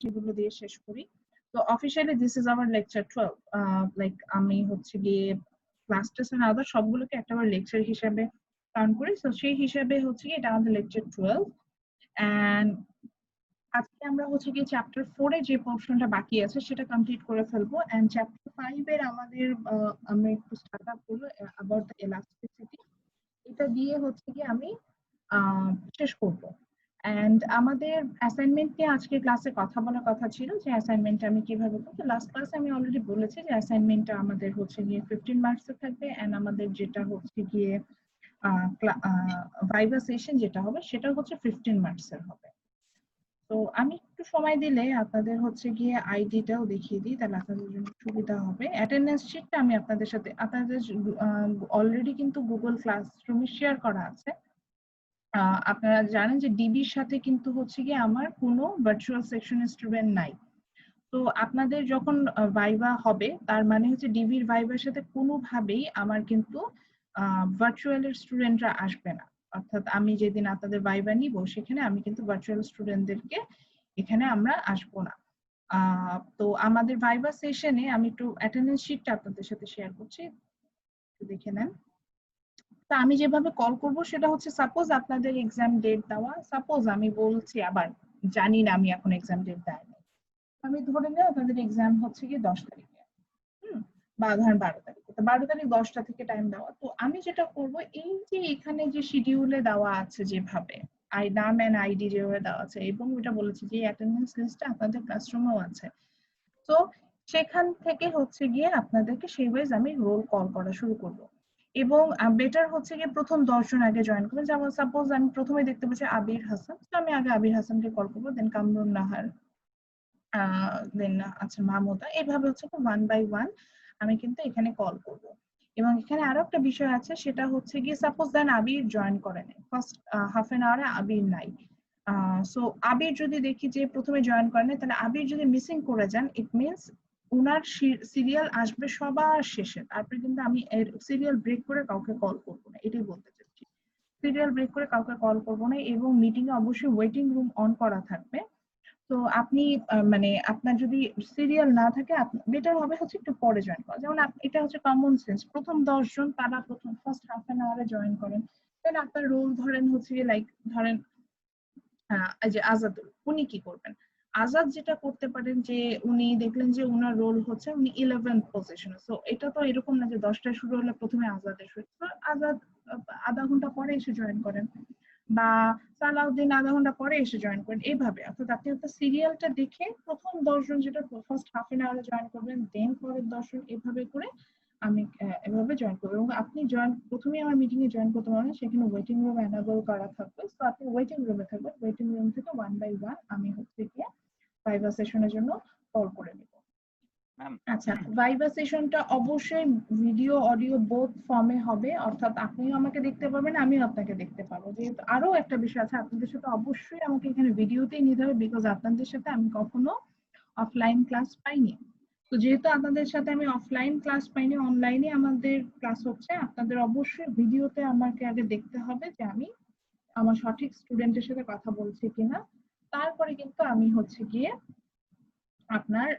সেগুলো দিয়ে শেষ করি। তো officially this is hour lecture 12। Like আমি হচ্ছে গিয়ে ক্লাস টেস্ট এন্ড আদার সবগুলোকে একটা লেকচার হিসেবে কাউন্ট করি। তো সেই হিসেবে হচ্ছে কি এটা আমাদের লেকচার 12। এন্ড আজকে আমরা হচ্ছে গিয়ে চ্যাপ্টার 4 এ যে পোরশনটা বাকি আছে সেটা কমপ্লিট করে ফেলবো। এন্ড চ্যাপ্টার 5 এর আমাদের আমরা একটু স্টার্ট আপ করবো অ্যাবাউট দ্য এলাস্টিসিটি। এটা দিয়ে হচ্ছে কি আমি শেষ করব। এন্ড আমাদের অ্যাসাইনমেন্ট নিয়ে আজকে ক্লাসে কথা বলার কথা ছিল যে অ্যাসাইনমেন্ট আমি কিভাবে করব। লাস্ট ক্লাসে আমি অলরেডি বলেছি যে অ্যাসাইনমেন্টটা আমাদের হচ্ছে গিয়ে 15 মার্কসের থাকবে। এন্ড আমাদের যেটা হচ্ছে গিয়ে ভাইভা সেশন যেটা হবে সেটা হচ্ছে 15 মার্কসের হবে। তো আমি একটু সময় দিলে আপনাদের হচ্ছে গিয়ে আইডিটাও দেখিয়ে দিই, তাহলে আপনাদের জন্য সুবিধা হবে। অ্যাটেন্ডেন্স শিটটা আমি আপনাদের সাথে আপনাদের অলরেডি কিন্তু গুগল ক্লাসরুমে শেয়ার করা আছে। আপনারা জানেন যে ডিবির সাথে কিন্তু হচ্ছে গিয়ে আমার কোনো ভার্চুয়াল সেকশনের স্টুডেন্ট নাই। তো আপনাদের যখন ভাইভা হবে তার মানে হচ্ছে ডিবির ভাইভার সাথে কোনোভাবেই আমার কিন্তু ভার্চুয়ালের স্টুডেন্টরা আসবে না। অর্থাৎ আমি যেদিন আপনাদের ভাইভা নিব সেখানে আমি কিন্তু ভার্চুয়াল স্টুডেন্টদেরকে এখানে আমরা আসবো না। তো আমাদের ভাইভা সেশনে আমি একটু অ্যাটেন্ডেন্স শিটটা আপনাদের সাথে শেয়ার করছি, একটু দেখে নেন। তা আমি যেভাবে কল করব সেটা হচ্ছে সাপোজ আপনাদের এক্সাম ডেট দেওয়া, সাপোজ আমি বলছি আবার জানি না আমি এখন এক্সাম ডেট দেয়নি, আমি ধরে নিই আপনাদের এক্সাম হচ্ছে কি 10 তারিখে, বা ধরেন 12 তারিখে। তো 12 তারিখ 10টা থেকে টাইম দেওয়া। তো আমি যেটা করব এই যে এখানে যে শিডিউলে দেওয়া আছে যেভাবে নাম এন্ড আইডি যেভাবে দেওয়া আছে এবং এটা বলেছে যে অ্যাটেন্ডেন্স লিস্টটা আপনাদের ক্লাসরুমেও আছে। তো সেখান থেকে হচ্ছে গিয়ে আপনাদেরকে সেই ওয়াইজ আমি রোল কল করা শুরু করব। এবং বেটার হচ্ছে গিয়ে প্রথম 10 জন আগে জয়েন করবেন। যেমন সাপোজ আমি প্রথমে দেখতে পাচ্ছি আবির হাসান, তো আমি আগে আবির হাসানকে কল করবো, দেন কামরুন নাহার, দেন আচ্ছা মাহমুদা, এইভাবে হচ্ছে ওয়ান বাই ওয়ান আমি কিন্তু এখানে কল করব। এবং এখানে আরো একটা বিষয় আছে, সেটা হচ্ছে গিয়ে সাপোজ দেন আবির জয়েন করে নেয় ফার্স্ট হাফ এন আওয়ারে, আবির নাই। সো আবির যদি দেখি যে প্রথমে জয়েন করে নেয়, তাহলে আবির যদি মিসিং করে যান ইট মিনস উনার সিরিয়াল আসবে সবার শেষে, তারপরে কিন্তু আমি সিরিয়াল ব্রেক করে কাউকে কল করবো না, এটাই বলতে চাচ্ছি। সিরিয়াল ব্রেক করে কাউকে কল করবো না এবং মিটিং এ অবশ্যই ওয়েটিং রুম অন করা থাকবে। তো আপনি মানে আপনার যদি সিরিয়াল না থাকে বেটার হবে হচ্ছে একটু পরে জয়েন করা। যেমন এটা হচ্ছে কমন সেন্স, প্রথম 10 জন তারা প্রথম ফার্স্ট হাফ এন আওয়ারে জয়েন করেন, দেন আপনার রোল ধরেন হচ্ছে লাইক ধরেন এই যে আজাদুল, উনি কি করবেন? আজাদ যেটা করতে পারেন যে উনি দেখলেন যে উনার রোল হচ্ছে উনি 11th পজিশনে। সো এটা তো এরকম না যে 10টায় শুরু হলে প্রথমে আজাদের শুরু, তো আজাদ আধা ঘন্টা পরে এসে জয়েন করেন, বা সালাউদ্দিন আধা ঘন্টা পরে এসে জয়েন করেন, এইভাবে। অর্থাৎ আপনি একটা সিরিয়ালটা দেখে প্রথম 10 জন যেটা ফার্স্ট হাফ এন আওয়ারে জয়েন করবেন, দেন পরের 10 জন, এভাবে করে আমি এভাবে জয়েন করবো। এবং আপনি প্রথমে আমার মিটিং এ জয়েন করতে পারেন, সেখানে ওয়েটিং রুম এনাবল করা থাকবে। তো আপনি ওয়েটিং রুমে থাকবেন, ওয়েটিং রুম থেকে ওয়ান বাই ওয়ান আমি হচ্ছে গিয়ে ভাইভা সেশনের জন্য কল করে নেব। আচ্ছা, ভাইভা সেশনটা অবশ্যই ভিডিও অডিও বোথ ফর্মে হবে, অর্থাৎ আপনিও আমাকে দেখতে পারবেন, আমিও আপনাকে দেখতে পাবো। যেহেতু আরো একটা বিষয় আছে, আপনাদের সাথে অবশ্যই আমাকে এখানে ভিডিওতেই নিতে হবে, বিকজ আপনাদের সাথে আমি কখনো অফলাইন ক্লাস পাইনি। তো যেহেতু আপনাদের সাথে আমি অফলাইন ক্লাস পাইনি, অনলাইনে আমাদের ক্লাস হচ্ছে, আপনাদের অবশ্যই ভিডিওতে আমাকে আগে দেখতে হবে যে আমি আমার সঠিক স্টুডেন্টের সাথে কথা বলছি কিনা। তারপরে কিন্তু আমি হচ্ছে গিয়ে আপনার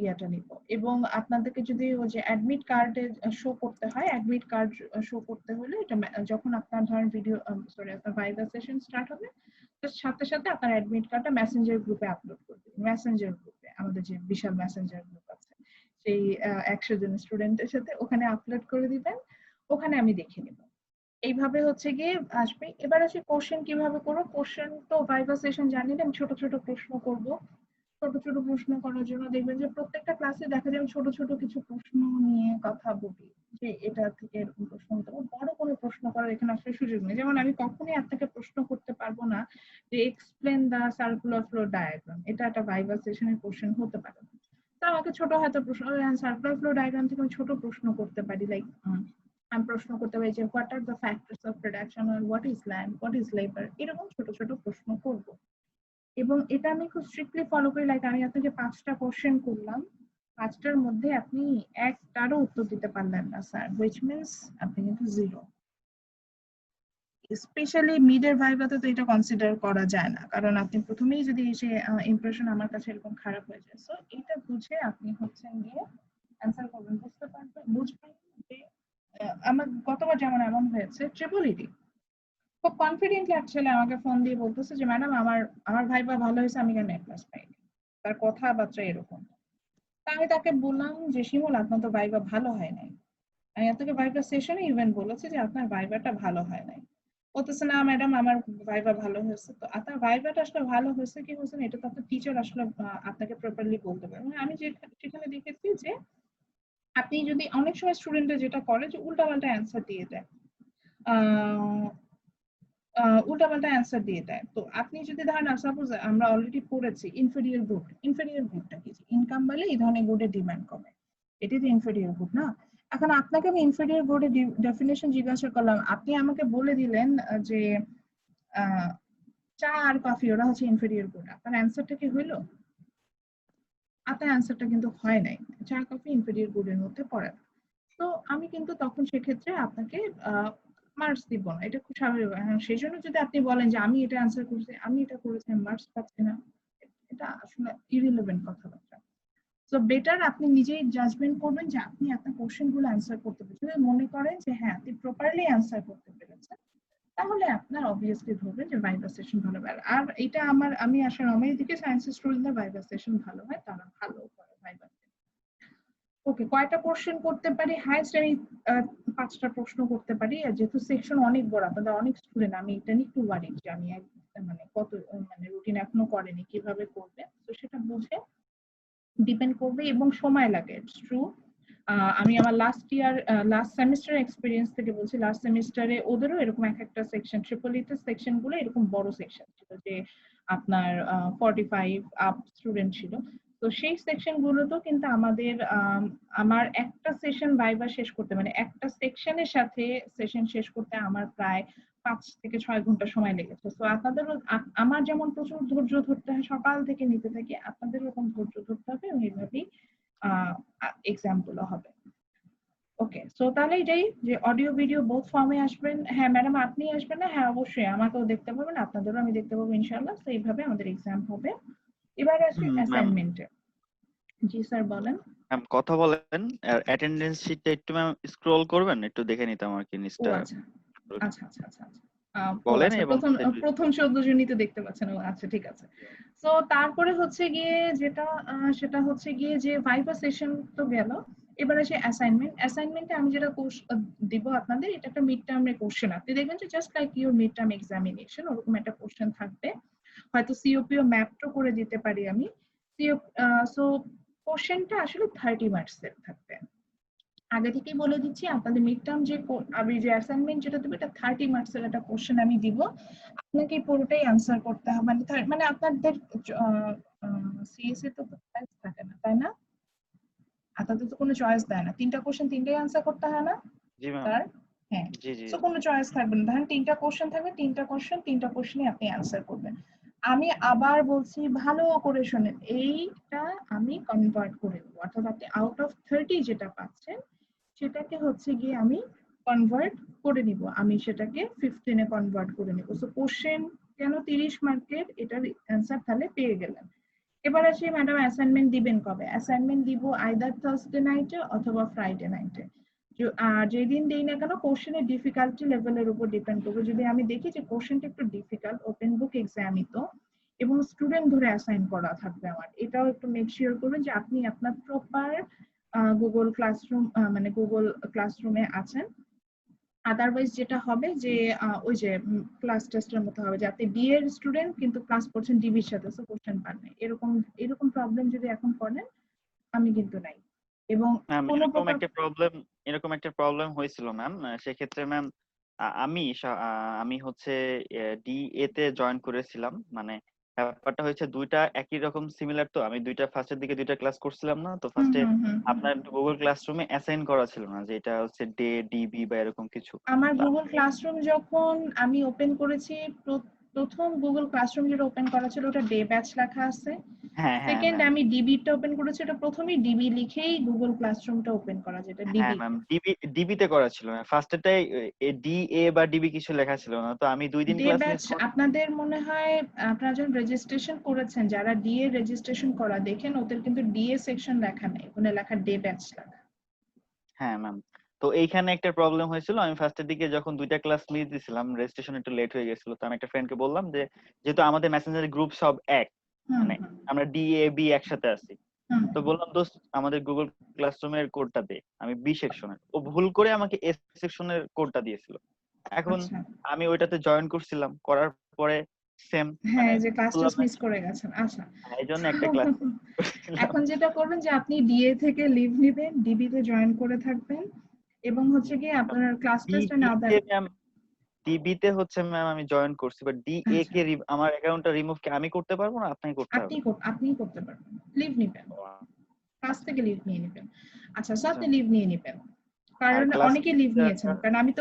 ইয়েটা নিব। এবং আপনাদেরকে যদি ওই যে অ্যাডমিট কার্ডে শো করতে হয়, অ্যাডমিট কার্ড শো করতে হলে এটা যখন আপনার ধরেন ভিডিও সরি আপনার ভাইভা সেশন স্টার্ট হবে তার সাথে সাথে আপনার অ্যাডমিট কার্ডটা মেসেঞ্জার গ্রুপে আপলোড করবেন। মেসেঞ্জার গ্রুপে, আমাদের যে বিশাল মেসেঞ্জার গ্রুপ আছে সেই 100 জন স্টুডেন্টের সাথে ওখানে আপলোড করে দিবেন, ওখানে আমি দেখে নিব। এইভাবে হচ্ছে গিয়ে আসবে। এবার আসি কোশ্চেন কিভাবে করবো। কোশ্চেন তো ভাইভা সেশন জানেন আমি ছোট ছোট প্রশ্ন করব। ছোট ছোট প্রশ্ন করার জন্য দেখবেন যে প্রত্যেকটা ক্লাসে দেখা যাবে ছোট ছোট কিছু প্রশ্ন নিয়ে কথা বলি, যে এটা থেকে এরকম প্রশ্ন হতে পারে। বড় কোনো প্রশ্ন করার এখানে আসলে সুযোগ নেই। যেমন আমি কখনোই আপনাকে প্রশ্ন করতে পারবো না যে এক্সপ্লেন দা সার্কুলার ফ্লো ডায়াগ্রাম, এটা একটা ভাইভা সেশনের কোশ্চেন হতে পারে না। তো আমাকে ছোট হয়তো প্রশ্ন, সার্কুলার ফ্লো ডায়াগ্রাম থেকে আমি ছোট প্রশ্ন করতে পারি, লাইক আমি প্রশ্ন করতে পারি যে what are the factors of production, আর what is land, what is labour, এরকম ছোট ছোট প্রশ্ন করব। এবং এটা আমি খুব স্ট্রিক্টলি ফলো করি, লাইক আমি আপনাকে 5টা কোশ্চেন করলাম, 5টার মধ্যে আপনি একটারও উত্তর দিতে পারলেন না স্যার, হুইচ মিনস আপনি কিন্তু জিরো। স্পেশালি মিডের ভাইভাতে তো এটা কনসিডার করা যায় না, কারণ আপনি প্রথমেই যদি এসে ইমপ্রেশন আমার কাছে এরকম খারাপ হয়ে যায়। সো এটা বুঝে আপনি হচ্ছেন গিয়ে অ্যান্সার করবেন, বুঝতে পারবেন, বুঝবেন যে আমার গতবার যেমন এমন হয়েছে, ট্রিপল ইডি খুব কনফিডেন্টলি এক ছেলে আমাকে ফোন দিয়ে বলতেছে যে ম্যাডাম আমার আমার ভাইবা ভালো হয়েছে, আমি কেন A+ পাইনি। তার কথাবার্তা এরকম। তা আমি তাকে বললাম যে শিমুল আপনার তো ভাইবা ভালো হয় নাই। আমি আপনাকে ভাইবা সেশনে ইভেন বলেছি যে আপনার ভাইবাটা ভালো হয় নাই। বলতেছে না ম্যাডাম আমার ভাইবা ভালো হয়েছে। তো আপনার ভাইবাটা আসলে ভালো হয়েছে কি হয়েছে না এটা তো আপনার টিচার আসলে আপনাকে প্রপারলি বলতে পারবে। আমি সেখানে দেখেছি যে আপনি যদি অনেক সময় স্টুডেন্টরা যেটা করে যে উল্টাপাল্টা অ্যান্সার দিয়ে দেয়, আহ উল্টাপাল্টা অ্যান্সার দিয়ে দেয়। তো আপনি যদি ধরেন সাপোজ আমরা অলরেডি পড়েছি ইনফেরিয়র গুড। ইনফেরিয়র গুডটা কি? ইনকাম বাড়লে এই ধরনের গুডের ডিমান্ড কমে, এটি তো ইনফেরিয়র গুড না। এখন আপনাকে আমি ইনফেরিয়র গুডের ডেফিনেশন জিজ্ঞাসা করলাম, আপনি আমাকে বলে দিলেন যে আহ, চা আর কফি ওরা হচ্ছে ইনফেরিয়র গুড। আপনার অ্যান্সারটা কি হইলো? আপনার অ্যান্সারটা কিন্তু হয় নাই। চা কফি ইনফেরিয়র গুডের মধ্যে পড়ে না। তো আমি কিন্তু তখন সেক্ষেত্রে আপনাকে মার্কস দিব না, এটা খুব স্বাভাবিক। সেই জন্য যদি আপনি বলেন যে আমি এটা অ্যান্সার করছি, আমি এটা করেছি, আমি মার্কস পাচ্ছি না, এটা আসলে ইরিলেভেন্ট কথাবার্তা। সো বেটার আপনি নিজেই জাজমেন্ট করবেন যে আপনি আপনার কোশ্চেন গুলো অ্যান্সার করতে পেরেছেন। যদি মনে করেন যে হ্যাঁ আপনি প্রপারলি অ্যান্সার করতে পেরেছেন, তাহলে আপনার অবভিয়াসলি ধরবেন যে ভাইভা সেশন ভালো হয়। আর এটা আমি আসলে আমার দিকে সায়েন্সের স্টুডেন্টদের ভাইভা সেশন ভালো হয়, তারা ভালো করে ভাইভা। ওকে, কয়টা কোশ্চেন করতে পারি? হাইস্ট আমি 5টা প্রশ্ন করতে পারি। আর যেহেতু সেকশন অনেক বড়, আপনাদের অনেক স্টুডেন্ট, আমি এটা নিয়ে একটু ওয়ারিড যে আমি মানে কত মানে রুটিন এখনো করেনি, কিভাবে করবে। তো সেটা বুঝে ডিপেন্ড করবে এবং সময় লাগে, ইটস ট্রু। আমি আমার লাস্ট সেমিস্টার এক্সপিরিয়েন্স থেকে বলছি, লাস্ট সেমিস্টারে ওদেরও এরকম একটা সেকশন, ট্রিপল ইতে সেকশন গুলো এরকম বড় সেকশন ছিল যে আপনার 45 আপ স্টুডেন্ট ছিল। তো সেই সেকশন গুলোতেও কিন্তু আমার একটা সেশন ভাইবা শেষ করতে, মানে একটা সেকশনের সাথে সেশন শেষ করতে আমার প্রায় 5 থেকে 6 ঘন্টা সময় লেগেছে। তো আপনাদেরও আমার যেমন প্রচুর ধৈর্য ধরতে হয়, সকাল থেকে নিতে থাকি, আপনাদের এরকম ধৈর্য ধরতে হবে এবং এইভাবেই এক্সাম গুলো হবে। ওকে, সো তাহলে এটাই যে অডিও ভিডিও বোথ ফর্মে আসবেন। হ্যাঁ ম্যাডাম আপনি আসবেন না? হ্যাঁ অবশ্যই, আমাকেও দেখতে পাবেন, আপনাদেরও আমি দেখতে পাবো ইনশাআল্লাহ। তো এইভাবে আমাদের এক্সাম হবে। এবার আসি ম্যাম, অ্যাসাইনমেন্টে। জি স্যার বলেন। ম্যাম কথা বলেন। অ্যাটেন্ডেন্স শিটটা একটু ম্যাম স্ক্রল করবেন, একটু দেখে নিতাম আর কি ও নিচটা। আচ্ছা আচ্ছা আচ্ছা আচ্ছা আচ্ছা। ও বলেন আচ্ছা, এবং প্রথম প্রথম 14 জনই তো দেখতে পাচ্ছেন। ও আচ্ছা ঠিক আছে। তো তারপরে হচ্ছে গিয়ে যেটা সেটা হচ্ছে গিয়ে যে ভাইভা সেশন তো গেল। এবার আসে অ্যাসাইনমেন্ট। অ্যাসাইনমেন্টে আমি যেটা কোর্স দিব আপনাদের, এটা একটা মিড টার্মের কোশ্চেন। আপনি দেখবেন যে just like your mid term examination ওরকম একটা কোশ্চেন থাকবে। হয়তো সিওপিও ম্যাপটা করে দিতে পারি আমি। সো কোশ্চেনটা আসলে 30 মার্কসের থাকবে। আগে থেকেই বলে দিচ্ছি, আপনাদের মিড টার্ম আমি যে অ্যাসাইনমেন্ট যেটা দেবো এটা 30 মার্কসের একটা কোশ্চেন আমি দিব। আপনাকে পুরোটাই আনসার করতে হবে। মানে আপনাদের সিএসসি তো চয়েস থাকে না, তাই না? আপনাদের তো কোনো চয়েস দেয় না, 3টা কোশ্চেন 3টাই আনসার করতে হয় না জি ম্যাম। স্যার? হ্যাঁ। জি জি। তো কোনো চয়েস থাকবে না, ধরেন 3টা কোশ্চেন থাকবে, 3টা কোশ্চেনই আপনি আনসার করবেন। আমি আবার বলছি ভালো করে শোনেন, এইটা আমি কনভার্ট করে দেবো, অর্থাৎ আপনি আউট অফ 30 যেটা পাচ্ছেন সেটাকে হচ্ছে গিয়ে আমি কনভার্ট করে নিব, আমি সেটাকে 15 এ কনভার্ট করে নিব। সো কোশ্চেন কেন 30 মার্কের, এটার অ্যান্সার তাহলে পেয়ে গেলেন। এবার আসি ম্যাডাম অ্যাসাইনমেন্ট দিবেন কবে? অ্যাসাইনমেন্ট দিব আইদার থার্সডে নাইটে অথবা ফ্রাইডে নাইটে। যেদিন দেই না কেন কোশ্চেনের ডিফিকাল্টি লেভেলের উপর ডিপেন্ড করবে। যদি আমি দেখি যে কোশ্চেনটা একটু ডিফিকাল্ট, ওপেন বুক এক্সামই তো, এবং স্টুডেন্ট ধরে অ্যাসাইন করা থাকবে আমার, এটাও একটু মেক শিওর করবেন যে আপনি আপনার প্রপার গুগল ক্লাসরুম মানে গুগল ক্লাসরুমে আছেন। আদারওয়াইজ যেটা হবে যে ওই যে ক্লাস টেস্টের মতো হবে যে আপনি বি এর স্টুডেন্ট কিন্তু ক্লাস করছেন ডিবির সাথে, সো কোশ্চেন পান নাই, এরকম এরকম প্রবলেম যদি এখন করেন আমি কিন্তু নাই। এবং ম্যাম কোনো প্রকার এরকম একটা প্রবলেম হয়েছিল ম্যাম। সেক্ষেত্রে ম্যাম আমি হচ্ছে ডিএ তে জয়েন করেছিলাম। মানে ব্যাপারটা হয়েছে দুইটা একই রকম সিমিলার, তো আমি দুইটা ফার্স্টের দিকে দুইটা ক্লাস করছিলাম না, তো হুম ফার্স্টে হুম হুম হুম। আপনার গুগল ক্লাসরুমে অ্যাসাইন করা ছিল না যে এটা হচ্ছে ডিবি বা এরকম কিছু। আমার তো গুগল ক্লাসরুম যখন আমি ওপেন করেছি প্রথম গুগল ক্লাসরুম যেটা ওপেন করা ছিল ওটা ডে ব্যাচ লেখা আছে। হ্যাঁ হ্যাঁ সেকেন্ড ম্যাম। আমি ডিবিটা ওপেন করেছি, এটা প্রথমেই ডিবি লিখেই গুগল ক্লাসরুমটা ওপেন করা, যেটা হ্যাঁ ডিবি। ম্যাম, ডিবিতে করা ছিল। ফার্স্টেটাই ডি এ বা ডিবি কিছু লেখা ছিল না, তো আমি 2 দিন ডে ক্লাস ব্যাচ মিস করছি। আপনাদের মনে হয় আপনারা যখন রেজিস্ট্রেশন করেছেন, যারা ডিএ রেজিস্ট্রেশন করা দেখেন ওদের কিন্তু ডিএ সেকশন লেখা নেই, ওখানে লেখা ডে ব্যাচ লেখা। হ্যাঁ ম্যাম, তো এইখানে একটা প্রবলেম হয়েছিল। আমি ফার্স্টের দিকে যখন 2টা ক্লাস মিস দিছিলাম, রেজিস্ট্রেশন একটু লেট হয়ে গেছিল, তো আমি একটা ফ্রেন্ডকে বললাম যে যেহেতু আমাদের মেসেঞ্জার গ্রুপ সব এক, হুম মানে হুম আমরা ডি এ বি একসাথে আছি, হুম তো বললাম দোস্ত আমাদের গুগল ক্লাসরুমের কোডটা দে। আমি বি সেকশনের, ও ভুল করে আমাকে এ সেকশনের কোডটা দিয়েছিল। এখন আচ্ছা, আমি ওইটাতে জয়েন করছিলাম, করার পরে সেম হ্যাঁ মানে এই যে ক্লাস বললাম টেস্ট না, মিস করে গেছেন। আচ্ছা, এই জন্য একটা ক্লাস করছিলাম। এখন যেটা করবেন যে আপনি ডিএ থেকে লিভ নেবেন, ডিবি তে জয়েন করে থাকবেন, এবং হচ্ছে কি আপনার ক্লাস টেস্ট না আদার। ডিবিতে ম্যাম, ডিবিতে হচ্ছে ম্যাম আমি জয়েন করছি, বাট ডি এ আচ্ছা, কে আমার অ্যাকাউন্টটা রিমুভ কি আমি করতে পারবো না, আপনাকে করতে হবে? আপনিই করতে পারবেন, লিভ নিবেন, ও, ক্লাস থেকে লিভ নিয়ে নেবেন। আচ্ছা, সো আচ্ছা। আপনি লিভ নিয়ে নেবেন, আর কারণ ক্লাস অনেকে লিভ নিয়েছেন, কারণ আমি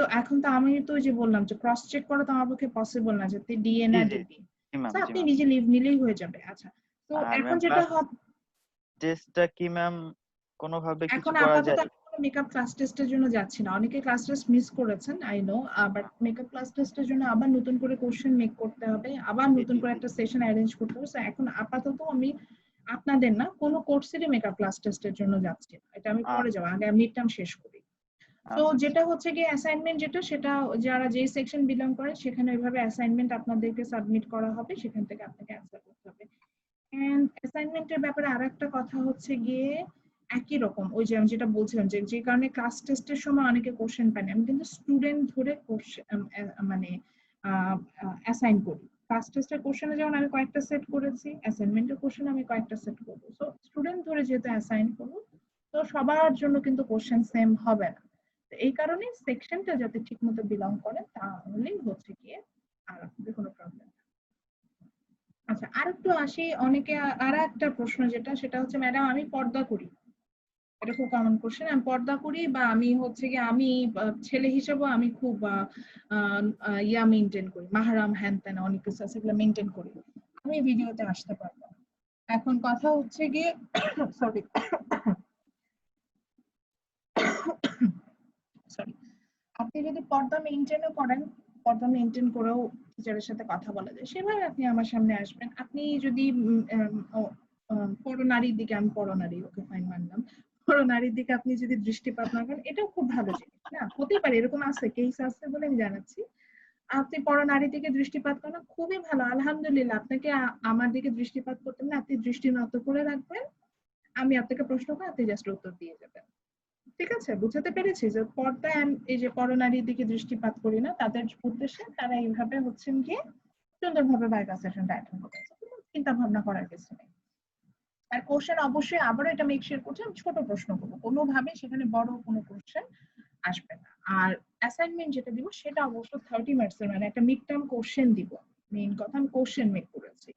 তো ওই যে বললাম যে ক্রস চেক করা তো আমার পক্ষে পসিবল না যে ডিএ জি না জি ডিবি। জি ম্যাম, তো জি আপনি ম্যাম। নিজে লিভ নিলেই হয়ে যাবে। আচ্ছা, তো আর এখন ম্যাম যেটা ক্লাস হবে, টেস্টটা কি ম্যাম কোনোভাবে কিছু এখন করা আপাতত যায়? আমি কোনো মেকআপ ক্লাস টেস্টের জন্য যাচ্ছি না, অনেকে ক্লাস টেস্ট মিস করেছেন I know, but makeup class টেস্টের জন্য আবার নতুন করে কোশ্চেন মেক করতে হবে, আবার জি নতুন জি করে জি। একটা সেশন অ্যারেঞ্জ করতে হবে। So এখন আপাতত আমি আপনাদের না কোনো কোর্সেরই মেকআপ ক্লাস টেস্টের জন্য যাচ্ছি না, এটা আমি পরে যাবো, আগে মিড টার্ম শেষ করি। তো আচ্ছা আচ্ছা। যেটা হচ্ছে গিয়ে অ্যাসাইনমেন্ট, যেটা সেটা যারা যেই সেকশন বিলং করে সেখানে ওইভাবে অ্যাসাইনমেন্ট আপনাদেরকে সাবমিট করা হবে, সেখান থেকে আপনাকে অ্যান্সার করতে হবে। এন্ড অ্যাসাইনমেন্টের ব্যাপারে আরেকটা কথা হচ্ছে গিয়ে একই রকম, ওই যে আমি যেটা বলছিলাম যে যে কারণে ক্লাস টেস্টের সময় অনেকে কোশ্চেন পায় না, আমি কিন্তু স্টুডেন্ট ধরে মানে অ্যাসাইন করি। ক্লাস টেস্টের কোশ্চেনে যেমন আমি কয়েকটা সেট করেছি, অ্যাসাইনমেন্টের কোশ্চেন আমি কয়েকটা সেট করবো। সো স্টুডেন্ট ধরে যেহেতু অ্যাসাইন করবো, তো সবার জন্য কিন্তু কোশ্চেন সেম হবে না। তো এই কারণে সেকশনটা যাতে ঠিক মতো বিলং করে তাহলেই হচ্ছে গিয়ে আর আপনাদের কোনো প্রবলেম। আচ্ছা, আর একটু আসি, অনেকে আর একটা প্রশ্ন যেটা সেটা হচ্ছে ম্যাডাম আমি পর্দা করি, এটা খুব কমন কোশ্চেন, আমি পর্দা করি বা আমি হচ্ছে কি আমি ছেলে হিসেবে আমি খুব ইয়া মেনটেন করি, মাহারাম হ্যান ত্যান অনেক কিছু আছে, এগুলো মেনটেন করি, আমি ভিডিওতে আসতে পারবো না। এখন কথা হচ্ছে গিয়ে সরি সরি, আপনি যদি পর্দা মেনটেনও করেন, পর্দা মেনটেন করেও টিচারের সাথে কথা বলা যায়, সেভাবে আপনি আমার সামনে আসবেন। আপনি যদি পরনারীর দিকে, আমি পরনারী ওকে ফাইন মানলাম, পরনারীর দিকে আপনি যদি দৃষ্টিপাত না করেন, এটাও খুব ভালো জিনিস না, হতেই পারে এরকম আছে, কেস আছে বলে আমি জানাচ্ছি। আপনি পরনারী দিকে দৃষ্টিপাত করেন খুবই ভালো, আলহামদুলিল্লাহ, আপনাকে আমার দিকে দৃষ্টিপাত করতে না, আপনি দৃষ্টি নত করে রাখবেন, আমি আপনাকে প্রশ্ন করে আপনি জাস্ট উত্তর দিয়ে যাবেন। ঠিক আছে, বুঝাতে পেরেছি যে পর্দা এই যে পরনারীর দিকে দৃষ্টিপাত করি না তাদের উদ্দেশ্যে, তারা এইভাবে হচ্ছেন গিয়ে সুন্দরভাবে ভাইবা সেশনটা অ্যাটেন্ড করতে পারছে, কোনো চিন্তা ভাবনা করার কিছু নেই। আর কোশ্চেন অবশ্যই আবারও এটা মেক শিওর করছি, আমি ছোট প্রশ্ন করবো, কোনোভাবে সেখানে বড় কোনো কোশ্চেন আসবে না। আর অ্যাসাইনমেন্ট যেটা দিব সেটা অবশ্য 30 মিনিটস এর, মানে একটা মিড টার্ম কোশ্চেন দিব, মেইন কথা আমি কোশ্চেন মেক করেছি।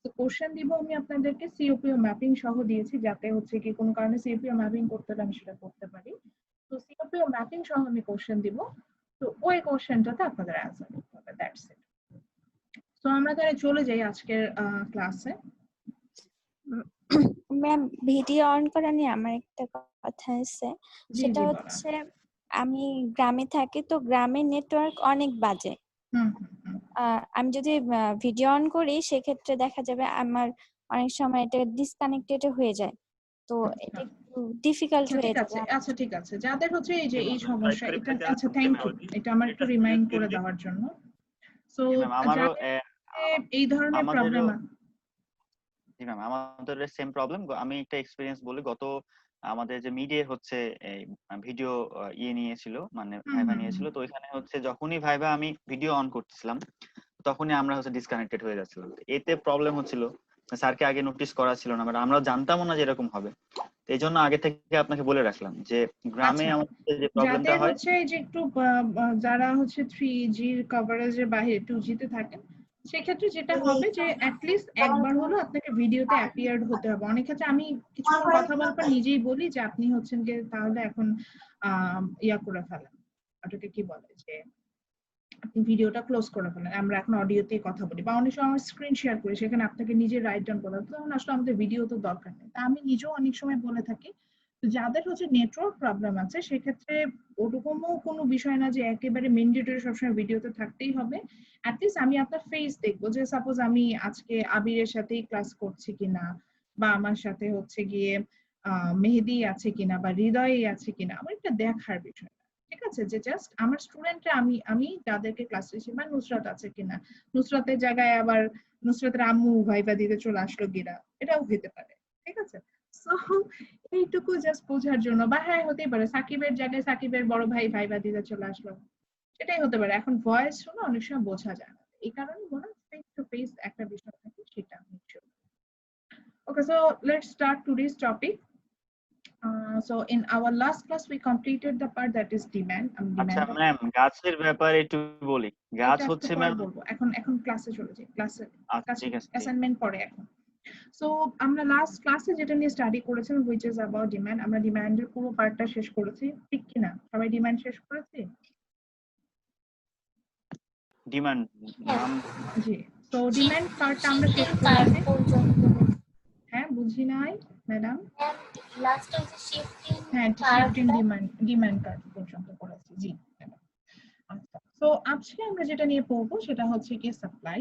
তো কোশ্চেন দিব আমি আপনাদেরকে, সিওপিও ম্যাপিং সহ দিয়েছি, যাতে হচ্ছে কি কোনো কারণে সিওপিও ম্যাপিং করতে হলে আমি সেটা করতে পারি। তো সিওপিও ম্যাপিং সহ আমি কোশ্চেন দিব, তো ওই কোশ্চেনটাতে আপনাদের অ্যান্সার করতে হবে, দ্যাটস ইট। তো আমরা তাহলে চলে যাই আজকের ক্লাসে। ম্যাম, ভিডিও অন করা নিয়ে আমার একটা কথা আছে। জি সেটা জি বলেন। হচ্ছে আমি গ্রামে থাকি, তো গ্রামে নেটওয়ার্ক অনেক বাজে। হুম হুম হুম। আমি যদি ভিডিও অন করি সেক্ষেত্রে দেখা যাবে আমার অনেক সময় এটা ডিসকানেক্টেড হয়ে যায়, তো আচ্ছা এটা একটু ডিফিকাল্ট আচ্ছা হয়ে ঠিক আছে, যাবে আমার আচ্ছা ঠিক জন্য। আছে, যাদের হচ্ছে এই যে জি এই ম্যাম, সমস্যা এটা, আচ্ছা থ্যাংক ইউ, এটা আমার একটু রিমাইন্ড করে দেওয়ার জন্য। সো জি ম্যাম আমারও যাদের এই ধরনের আমাদেরও প্রবলেম, জি ম্যাম আমাদের সেম প্রবলেম। আমি একটা এক্সপিরিয়েন্স বলি। গত আমাদের যে মিডে হচ্ছে ভিডিও ইয়ে নিয়েছিল, মানে হুম ভাইভা হুম হুম। নিয়েছিল, তো ওইখানে হচ্ছে যখনই ভাইভা আমি ভিডিও অন করতেছিলাম তখনই আমরা হচ্ছে ডিসকানেক্টেড হয়ে যাচ্ছিলাম। এতে প্রবলেম হচ্ছিল, স্যারকে আগে নোটিস করা ছিল না, বাট আমরা জানতামও না যে এরকম হবে। তো এই জন্য আগে থেকে আপনাকে বলে রাখলাম যে গ্রামে আচ্ছা, আমাদের যে প্রবলেমটা যাদের হয়। হচ্ছে এই যে একটু যারা হচ্ছে 3G কভারেজের বাইরে 2G তে থাকেন, সেক্ষেত্রে যেটা হবে যে অ্যাটলিস্ট একবার হলো আপনাকে ভিডিওতে অ্যাপিয়ার্ড হতে হবে। অনেক ক্ষেত্রে আমি কিছুক্ষণ কথা বলার পর নিজেই বলি যে আপনি হচ্ছেন যে তাহলে এখন ইয়া করে ফেলেন, ওটাকে কি বলে যে আপনি ভিডিওটা ক্লোজ করে ফেলেন, আমরা এখন অডিওতেই কথা বলি, বা অনেক সময় আমরা স্ক্রিন শেয়ার করি, সেখানে আপনাকে নিজে রাইট ডাউন করতে হবে, তখন আসলে আমাদের ভিডিও তো দরকার নেই। তা আমি নিজেও অনেক সময় বলে থাকি, যাদের হচ্ছে নেটওয়ার্ক প্রবলেম আছে সেক্ষেত্রে ওরকমও কোনো বিষয় না যে একেবারে ম্যান্ডেটরি সবসময় ভিডিওতে থাকতেই হবে। অ্যাটলিস্ট আমি আপনার ফেস দেখবো, যে সাপোজ আমি আজকে আবিরের সাথেই ক্লাস করছি কিনা, বা আমার সাথে হচ্ছে গিয়ে মেহেদি আছে কিনা, বা হৃদয় আছে কিনা, আমার এটা দেখার বিষয়। ঠিক আছে, যে জাস্ট আমার স্টুডেন্টরা আমি আমি যাদেরকে ক্লাস নিচ্ছি, বা নুসরাত আছে কিনা, নুসরাতের জায়গায় আবার নুসরাতের আম্মু ভাইবা দিতে চলে আসলো গিরা, এটাও হতে পারে। ঠিক আছে, সো এইটুকু জাস্ট বোঝার জন্য, বা হ্যাঁ হতেই পারে সাকিবের জায়গায় সাকিবের বড় ভাই ভাইবা দিতে চলে আসলো, সেটাই হতে পারে। এখন ভয়েস শুনে অনেক সময় বোঝা যায় না, এই কারণে বলা ফেস টু ফেস একটা বিষয় থাকে, সেটা আমি sure. Okay, so let's start today's topic. So in our last class we completed the part that is demand. আচ্ছা Demand ম্যাম, গাছের ব্যাপারে একটু বলি। গাছ এটা একটু হচ্ছে পরে ম্যাম, বলবো, এখন ক্লাসে চলে যাই, ক্লাসে আচ্ছা ঠিক আছে জি। অ্যাসাইনমেন্ট পরে এখন। সো আমরা লাস্ট ক্লাসে যেটা নিয়ে স্টাডি করেছিলাম which is about demand, আমরা ডিমান্ডের পুরো পার্টটা শেষ করেছি, ঠিক কি না? সবাই ডিমান্ড শেষ করেছি? ডিমান্ড নাম জি, সো ডিমান্ড পার্টটা আমরা শেষ করেছি। হ্যাঁ, বুঝি নাই ম্যাডাম। লাস্ট হচ্ছে শিফটিং হ্যাঁ, শিফটিং ডিমান্ড কার্ড পর্যন্ত করেছি, জি ম্যাডাম। আচ্ছা, সো আজকে আমরা যেটা নিয়ে পড়বো সেটা হচ্ছে কি supply,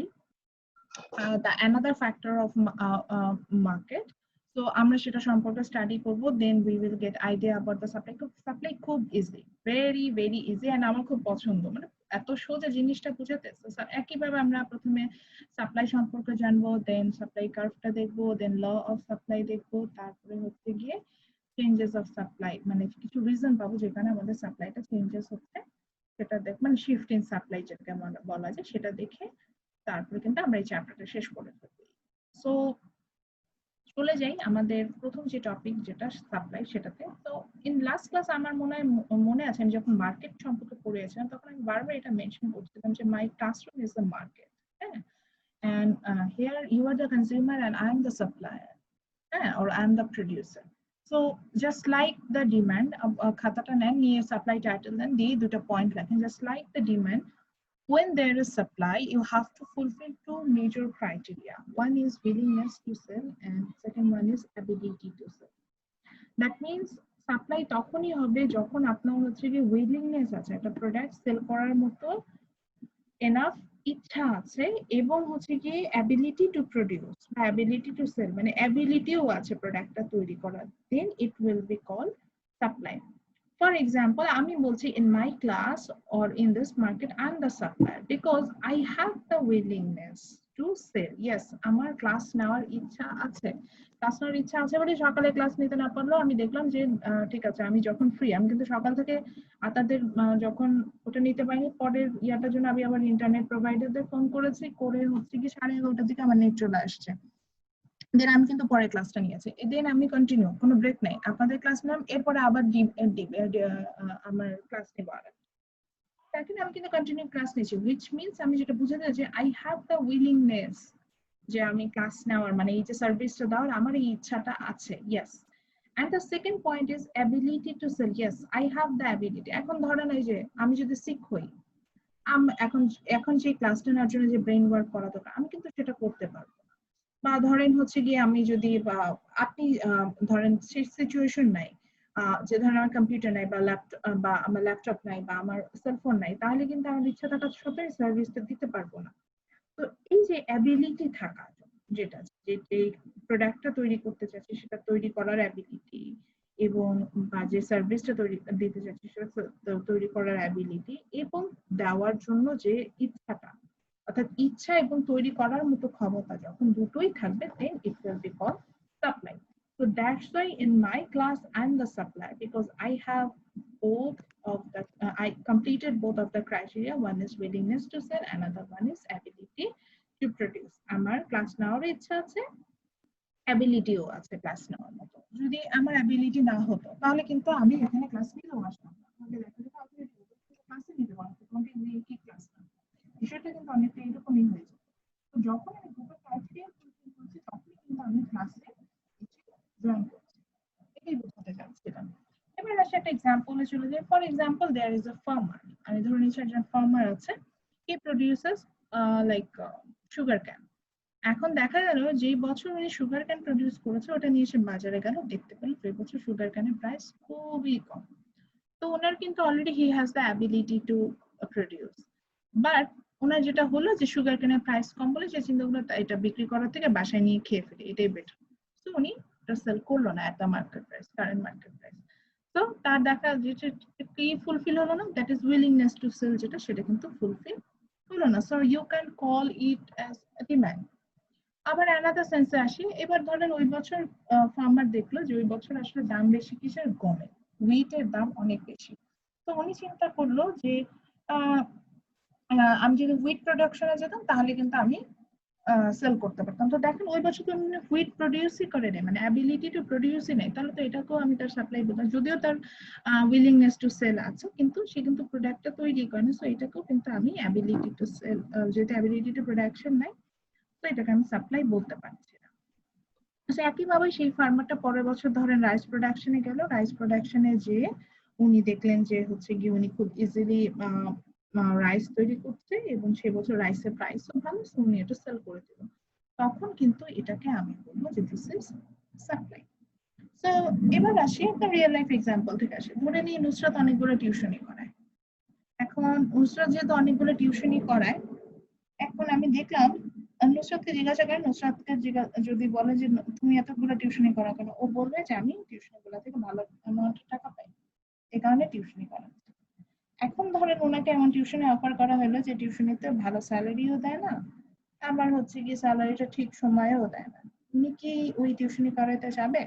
the another factor of market. So আমরা সেটা সম্পর্কে স্টাডি করব, then we will get idea about the supply. Supply খুব easy, very very easy, and আমার খুব পছন্দ, মানে এত সোজা জিনিসটা বুঝাতে। একইভাবে আমরা প্রথমে সাপ্লাই সম্পর্কে জানবো, দেন সাপ্লাই কার্ভটা দেখবো, দেন ল অফ সাপ্লাই দেখবো, তারপরে হচ্ছে গিয়ে চেঞ্জেস অফ সাপ্লাই, মানে কিছু রিজন পাবো যেখানে আমাদের সাপ্লাইটা চেঞ্জেস হচ্ছে, সেটা দেখ মানে শিফট ইন সাপ্লাই যেটাকে বলা যায়, সেটা দেখে তারপরে কিন্তু আমরা এই চ্যাপ্টারটা শেষ করে ফেলবো। সো চলে যাই আমাদের প্রথম যে টপিক, যেটা সাপ্লাই, সেটাতে। তো ইন লাস্ট ক্লাস আমার মনে আছে আমি যখন মার্কেট সম্পর্কে পড়েছিলাম, তখন আমি বারবার এটা মেনশন করছিলাম যে my classroom is the market, হ্যাঁ, and here you are the consumer and I am the supplier, or I am the producer. So just like the demand, খাতাটা নেন, নিয়ে সাপ্লাই টাইটেল দেন, দিয়ে দুটো পয়েন্ট লেখেন, just like the demand, when there is supply, you have to fulfill two major criteria. One is willingness to sell, and second one is ability to sell. That means supply তখনই হবে যখন আপনার হচ্ছে কি willingness আছে একটা product sell করার মতো, এনাফ ইচ্ছা আছে, এবং হচ্ছে কি অ্যাবিলিটি টু প্রডিউস বা অ্যাবিলিটি টু সেল, মানে অ্যাবিলিটিও আছে প্রোডাক্টটা তৈরি করার, then it will be call supply. For example, আমি বলছি in my class or in this market I'm the supplier because I have the willingness to sell. Yes, আমার ক্লাস নেওয়ার ইচ্ছা আছে, বলে সকালে ক্লাস নিতে না পারলেও আমি দেখলাম যে ঠিক আছে, আমি যখন ফ্রি, আমি কিন্তু সকাল থেকে তাদের যখন ওটা নিতে পারিনি, পরের ইয়াটার জন্য আমি আবার ইন্টারনেট প্রোভাইডারদের ফোন করেছি, করে হচ্ছে কি 11:30টার দিকে আমার নেট চলে আসছে, দেন আমি কিন্তু পরে ক্লাসটা নিয়েছি, দেন আমি কন্টিনিউ, কোনো ব্রেক নাই, আপনাদের ক্লাস নিলাম, এরপরে আবার আমার ক্লাস নেব, আর এখন আমি কিন্তু কন্টিনিউ ক্লাস নিয়েছি, which means আমি যেটা বুঝাতে যে আই হ্যাভ দ্য উইলিংনেস, যে আমি ক্লাস নেওয়ার, মানে এই যে সার্ভিসটা দেওয়ার আমার এই ইচ্ছাটা আছে। Yes, and the second point is ability to sell. Yes, I have the ability. এখন ধরেন এই যে আমি যদি সিক হই, এখন যে ক্লাসটা নেওয়ার জন্য যে ব্রেন ওয়ার্ক করা দরকার, আমি কিন্তু সেটা করতে পারবো। বা ধরেন হচ্ছে গিয়ে আমি যদি, বা আপনি ধরেন সেই সিচুয়েশন নাই, যে ধরেন আমার কম্পিউটার নাই, বা ল্যাপটপ, বা আমার ল্যাপটপ নাই, বা আমার সেলফোন নাই, তাহলে কিন্তু আমার ইচ্ছা থাকা সত্ত্বেও সার্ভিসটা দিতে পারবো না। তো এই যে অ্যাবিলিটি থাকা, যেটা যে প্রোডাক্টটা তৈরি করতে চাচ্ছি সেটা তৈরি করার অ্যাবিলিটি, এবং বা যে সার্ভিসটা দিতে চাচ্ছি সেটা তৈরি করার অ্যাবিলিটি, এবং দেওয়ার জন্য যে ইচ্ছাটা, অর্থাৎ ইচ্ছা এবং তৈরি করার মতো ক্ষমতা যখন দুটোই থাকবে, then it will be called supply. So that's why in my class I'm the supplier, because I have both of the I completed both of the criteria. One is willingness to sell, another one is ability to produce. আমার class নেওয়ার ইচ্ছা আছে, অ্যাবিলিটিও আছে class নেওয়ার মতো। যদি আমার ability না হতো তাহলে কিন্তু আমি এখানে ক্লাস নিতেও আসতাম না, আমাকে দেখা যেত আপনি ক্লাসে নিতে পারতো, তোমাকে নিয়ে কি ক্লাস নেবে, বিষয়টা কিন্তু অনেকটা এরকমই হয়ে যেত। তো যখন আমি দুটো ক্রাইটেরিয়া ফুলফিল করছি, তখনই কিন্তু আমি ক্লাসে জয়েন করছি, এটাই বোঝাতে চাচ্ছিলাম। এবার আসে একটা এক্সাম্পলে চলে যাই। For example, there is a farmer, আমি ধরে নিচ্ছি একজন ফার্মার আছে, প্রডিউসেস লাইক সুগার ক্যান। এখন দেখা গেল যেই বছর উনি সুগার ক্যান প্রডিউস করেছে ওটা নিয়ে এসে বাজারে গেল, দেখতে পেল এই বছর সুগার ক্যানের প্রাইস খুবই কম। তো ওনার কিন্তু already he has the ability to produce, but ওনার যেটা হলো যে সুগার ক্যানের প্রাইস কম বলে সে চিন্তা করলো এটা বিক্রি করার থেকে বাসায় নিয়ে খেয়ে ফেলি, এটাই বেটার। তো উনি এটা সেল করলো না at the market price, current market price. তো তার দেখা যেটা কি ফুলফিল হলো না, that is willingness to sell, যেটা সেটা কিন্তু ফুলফিল হলো না। So you can call it as demand. আবার অ্যানাদার সেন্সে আসি, এবার ধরেন ওই বছর ফার্মার দেখলো যে ওই বছর আসলে দাম বেশি কিসের, গমের, হুইটের দাম অনেক বেশি। তো উনি চিন্তা করলো যে আমি যদি হুইট প্রোডাকশনে যেতাম তাহলে কিন্তু আমি সেল করতে পারতাম। তো দেখেন ওই বছর তো হুইট প্রডিউসই করে নেই, মানে অ্যাবিলিটি টু প্রডিউসই নেই, তাহলে তো এটাকেও আমি তার সাপ্লাই বলতাম, যদিও তার উইলিংনেস টু সেল আছে কিন্তু সে কিন্তু প্রোডাক্টটা তৈরি করে না। সো এটাকেও কিন্তু আমি অ্যাবিলিটি টু সেল, যেহেতু অ্যাবিলিটি টু প্রোডাকশন নাই, তো এটাকে আমি সাপ্লাই বলতে পারছি না। একইভাবে সেই ফার্মারটা পরের বছর ধরেন রাইস প্রোডাকশনে গেল, রাইস প্রোডাকশনে যে উনি দেখলেন যে হচ্ছে গিয়ে উনি খুব ইজিলি রাইস তৈরি করছে এবং সে বছর রাইসের প্রাইসও ভালো, উনি এটা সেল করে দিল। তখন কিন্তু এটাকে আমি বলবো যে দিস ইজ সাপ্লাই। তো এবার আসি একটা রিয়েল লাইফ এক্সাম্পল থেকে আসি। ধরে নিই নুসরাত অনেকগুলো টিউশনি করায়। এখন নুসরাত যেহেতু অনেকগুলো টিউশনি করায়, এখন আমি দেখলাম নুসরাতকে জিজ্ঞাসা করেন, নুসরাতকে যদি বলে যে তুমি এতগুলো টিউশনি করা কেন, ও বলবে যে আমি টিউশনি গুলো থেকে ভালো অ্যামাউন্ট টাকা পাই, এই কারণে টিউশনি করা। এখন ধরেন ওনাকে এমন টিউশনি অফার করা হলো যে টিউশনিতে ভালো স্যালারিও দেয় না, আবার হচ্ছে কি স্যালারিটা ঠিক সময়েও দেয় না, উনি কি ওই টিউশনি করাইতে যাবে?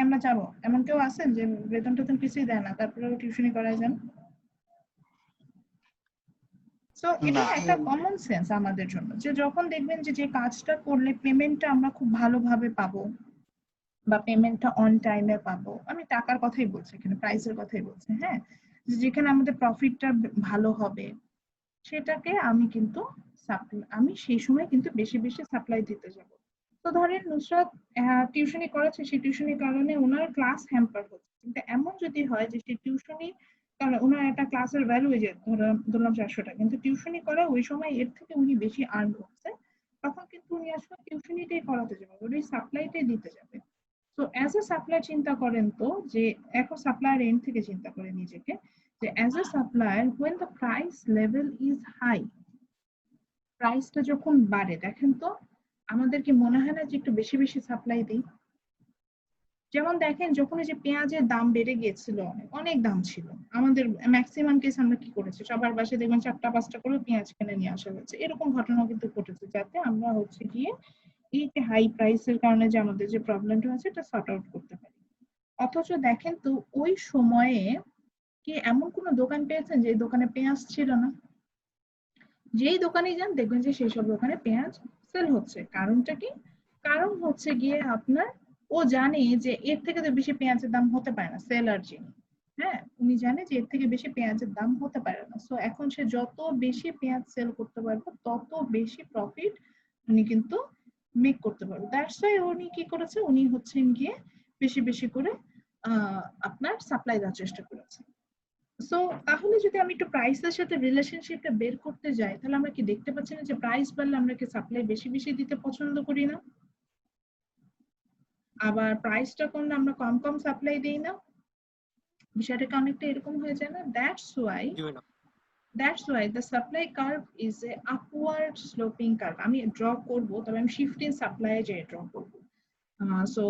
আমরা যাবো? এমন কেউ আছেন যে বেতন টেতন কিছুই দেয় না তারপরে টিউশনি করায় যান? সো এটা না। একটা কমন সেন্স আমাদের জন্য, যে যখন দেখবেন যে যে কাজটা করলে পেমেন্টটা আমরা খুব ভালোভাবে পাবো বা পেমেন্টটা অন টাইমে পাবো, আমি টাকার কথাই বলছি এখানে, প্রাইসের কথাই বলছি, হ্যাঁ, যেখানে আমাদের প্রফিটটা ভালো হবে, সেটাকে আমি কিন্তু আমি সেই সময় কিন্তু বেশি বেশি সাপ্লাই দিতে যাব। তো ধরেন নুসরাত টিউশনি করাচ্ছে, সেই টিউশনির কারণে ওনার ক্লাস হ্যাম্পার হচ্ছে, কিন্তু এমন যদি হয় যে সেই টিউশনি কারণ ওনার একটা ক্লাসের ভ্যালু হয়ে যায় ধরলাম 400 টাকা, কিন্তু টিউশনি করে ওই সময় এর থেকে উনি বেশি আর্ন করছে, তখন কিন্তু উনি আসলে টিউশনিটাই করাতে যাবে, ওই সাপ্লাইটাই দিতে যাবে। তো অ্যাজ এ সাপ্লায়ার চিন্তা করেন তো, যে এখন সাপ্লায়ার এন্ড থেকে চিন্তা করেন নিজেকে, যে as a supplier when the price level is high, প্রাইসটা যখন বাড়ে, দেখেন তো আমাদের কি মনে হয় না যে একটু বেশি বেশি সাপ্লাই দিই? যেমন দেখেন যখন এই যে পেঁয়াজের দাম বেড়ে গিয়েছিল, অনেক দাম ছিল, আমাদের ম্যাক্সিমাম কেস আমরা কি করেছি, সবার বাসায় দেখবেন 4টা 5টা করে পেঁয়াজ কিনে নিয়ে আসা হয়েছে, এরকম ঘটনা কিন্তু ঘটেছে, যাতে আমরা হচ্ছে গিয়ে এই যে হাই প্রাইসের কারণে যে আমাদের যে প্রবলেমটা হচ্ছে এটা সর্ট আউট করতে পারি। অথচ দেখেন তো ওই সময়ে কি এমন কোন দোকান পেয়েছেন যে দোকানে পেঁয়াজ ছিল না? যেই দোকানে যান দেখবেন যে সেই সব দোকানে পেঁয়াজ সেল হচ্ছে। কারণটা কি? কারণ হচ্ছে গিয়ে আপনার, ও জানে যে এর থেকে তো বেশি পেঁয়াজের দাম হতে পারে না, সেলার যিনি, হ্যাঁ, উনি জানে যে এর থেকে বেশি পেঁয়াজের দাম হতে পারে না। সো এখন সে যত বেশি পেঁয়াজ সেল করতে পারবে তত বেশি প্রফিট উনি কিন্তু মেক করতে পারবে। দ্যাটস ওয়াই উনি কি করেছে, উনি হচ্ছেন গিয়ে বেশি বেশি করে আপনার সাপ্লাই দেওয়ার চেষ্টা করেছে। সো তাহলে যদি আমি একটু প্রাইসের সাথে রিলেশনশিপটা বের করতে যাই, তাহলে আমরা কি দেখতে পাচ্ছি না যে প্রাইস বাড়লে আমরা কি সাপ্লাই বেশি বেশি দিতে পছন্দ করি না, আবার প্রাইসটা কমলে আমরা কম কম সাপ্লাই দেই না? বিষয়টা অনেকটা এরকম হয়ে যায় না? That's why the supply curve is a upward sloping curve. আমি ড্র করব, তবে আমি শিফটিং সাপ্লাই এ ড্র করব। সো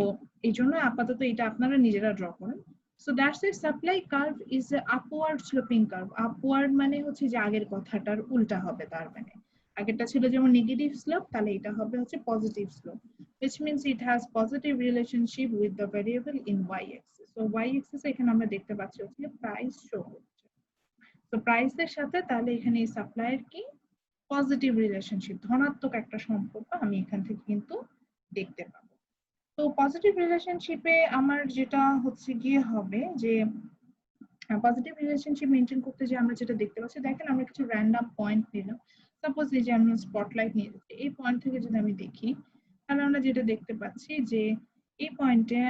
এই জন্য আপাতত এটা আপনারা নিজেরা ড্র করেন। So that's a supply curve is a upward sloping curve. Upward মানে হচ্ছে যে আগের কথাটার উল্টা হবে, তার মানে আগেরটা ছিল যেমন নেগেটিভ স্লোপ, তাহলে এটা হবে হচ্ছে positive slope, which means it has positive relationship with the variable in y axis. So y axis এখানে আমরা দেখতে পাচ্ছি হচ্ছে প্রাইস শো হচ্ছে। তো প্রাইসের সাথে তাহলে এখানে এই সাপ্লাইয়ের কি পজিটিভ রিলেশনশিপ, ধনাত্মক একটা সম্পর্ক আমি এখান থেকে কিন্তু দেখতে পাবো। তো পজিটিভ রিলেশনশিপে আমার যেটা হচ্ছে গিয়ে হবে যে পজিটিভ রিলেশনশিপ মেনটেন করতে যে আমরা যেটা দেখতে পাচ্ছি, দেখেন আমরা কিছু র্যান্ডম পয়েন্ট নিলাম, সাপোজ এই যে আমরা স্পটলাইট নিয়ে যাচ্ছি, এই পয়েন্ট থেকে যদি আমি দেখি তাহলে আমরা যেটা দেখতে পাচ্ছি যে এই পয়েন্টে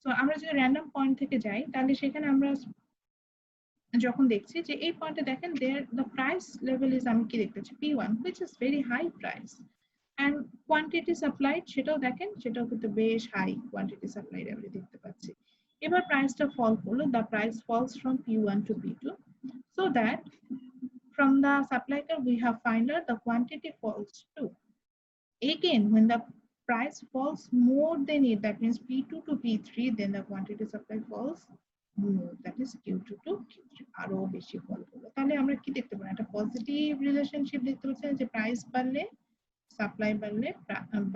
তো আমরা যদি র্যান্ডম পয়েন্ট থেকে যাই তাহলে সেখানে আমরা যখন দেখছি যে এই পয়েন্টে দেখেন the price level is আমি কি দেখতে পাচ্ছি P1 which is very high price and quantity supplied সেটাও দেখেন সেটাও কিন্তু বেশ হাই quantity supplied আমরা দেখতে পাচ্ছি এবার প্রাইসটা ফল করলো the price falls from P1 to P2 so that from the supply curve we have find out the quantity falls too. Again, when the price falls more than it, that means P2 to P3, then the quantity supply falls more, that is Q2 to Q3. আরো বেশি ফল করলো তাহলে আমরা কি দেখতে পারি একটা positive relationship দেখতে পাচ্ছি যে প্রাইস বাড়লে সাপ্লাই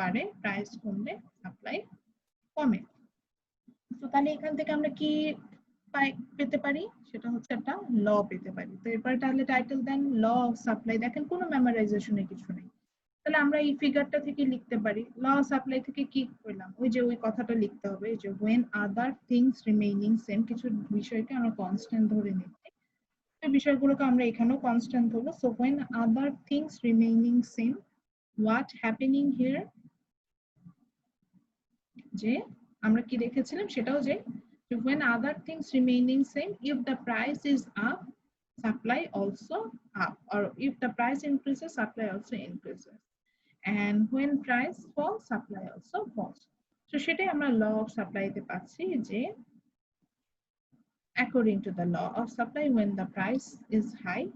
বাড়ে প্রাইস কমলে সাপ্লাই কমে তো তাহলে এখান থেকে আমরা কি পেতে পারি সেটা হচ্ছে একটা ল পেতে পারি তো এরপর তাহলে title then law of supply দেখেন কোনো মেমোরাইজেশনে কিছু নেই তাহলে আমরা এই ফিগারটা থেকে লিখতে পারি ল অফ সাপ্লাই থেকে কি করলাম ওই কথাটা লিখতে হবে যে when other things remaining same কিছু বিষয়কে আমরা কনস্ট্যান্ট ধরে নিচ্ছি এই বিষয়গুলোকে আমরা এখানেও কনস্ট্যান্ট ধরবো so when other things remaining same what happening here যে আমরা কি দেখেছিলাম সেটাও যে when other things remaining same if the price is up supply also up or if the price increases supply also increases and when price falls supply also falls so সেটাই আমরা law of supply তে পাচ্ছি যে according to the law of supply when the price is high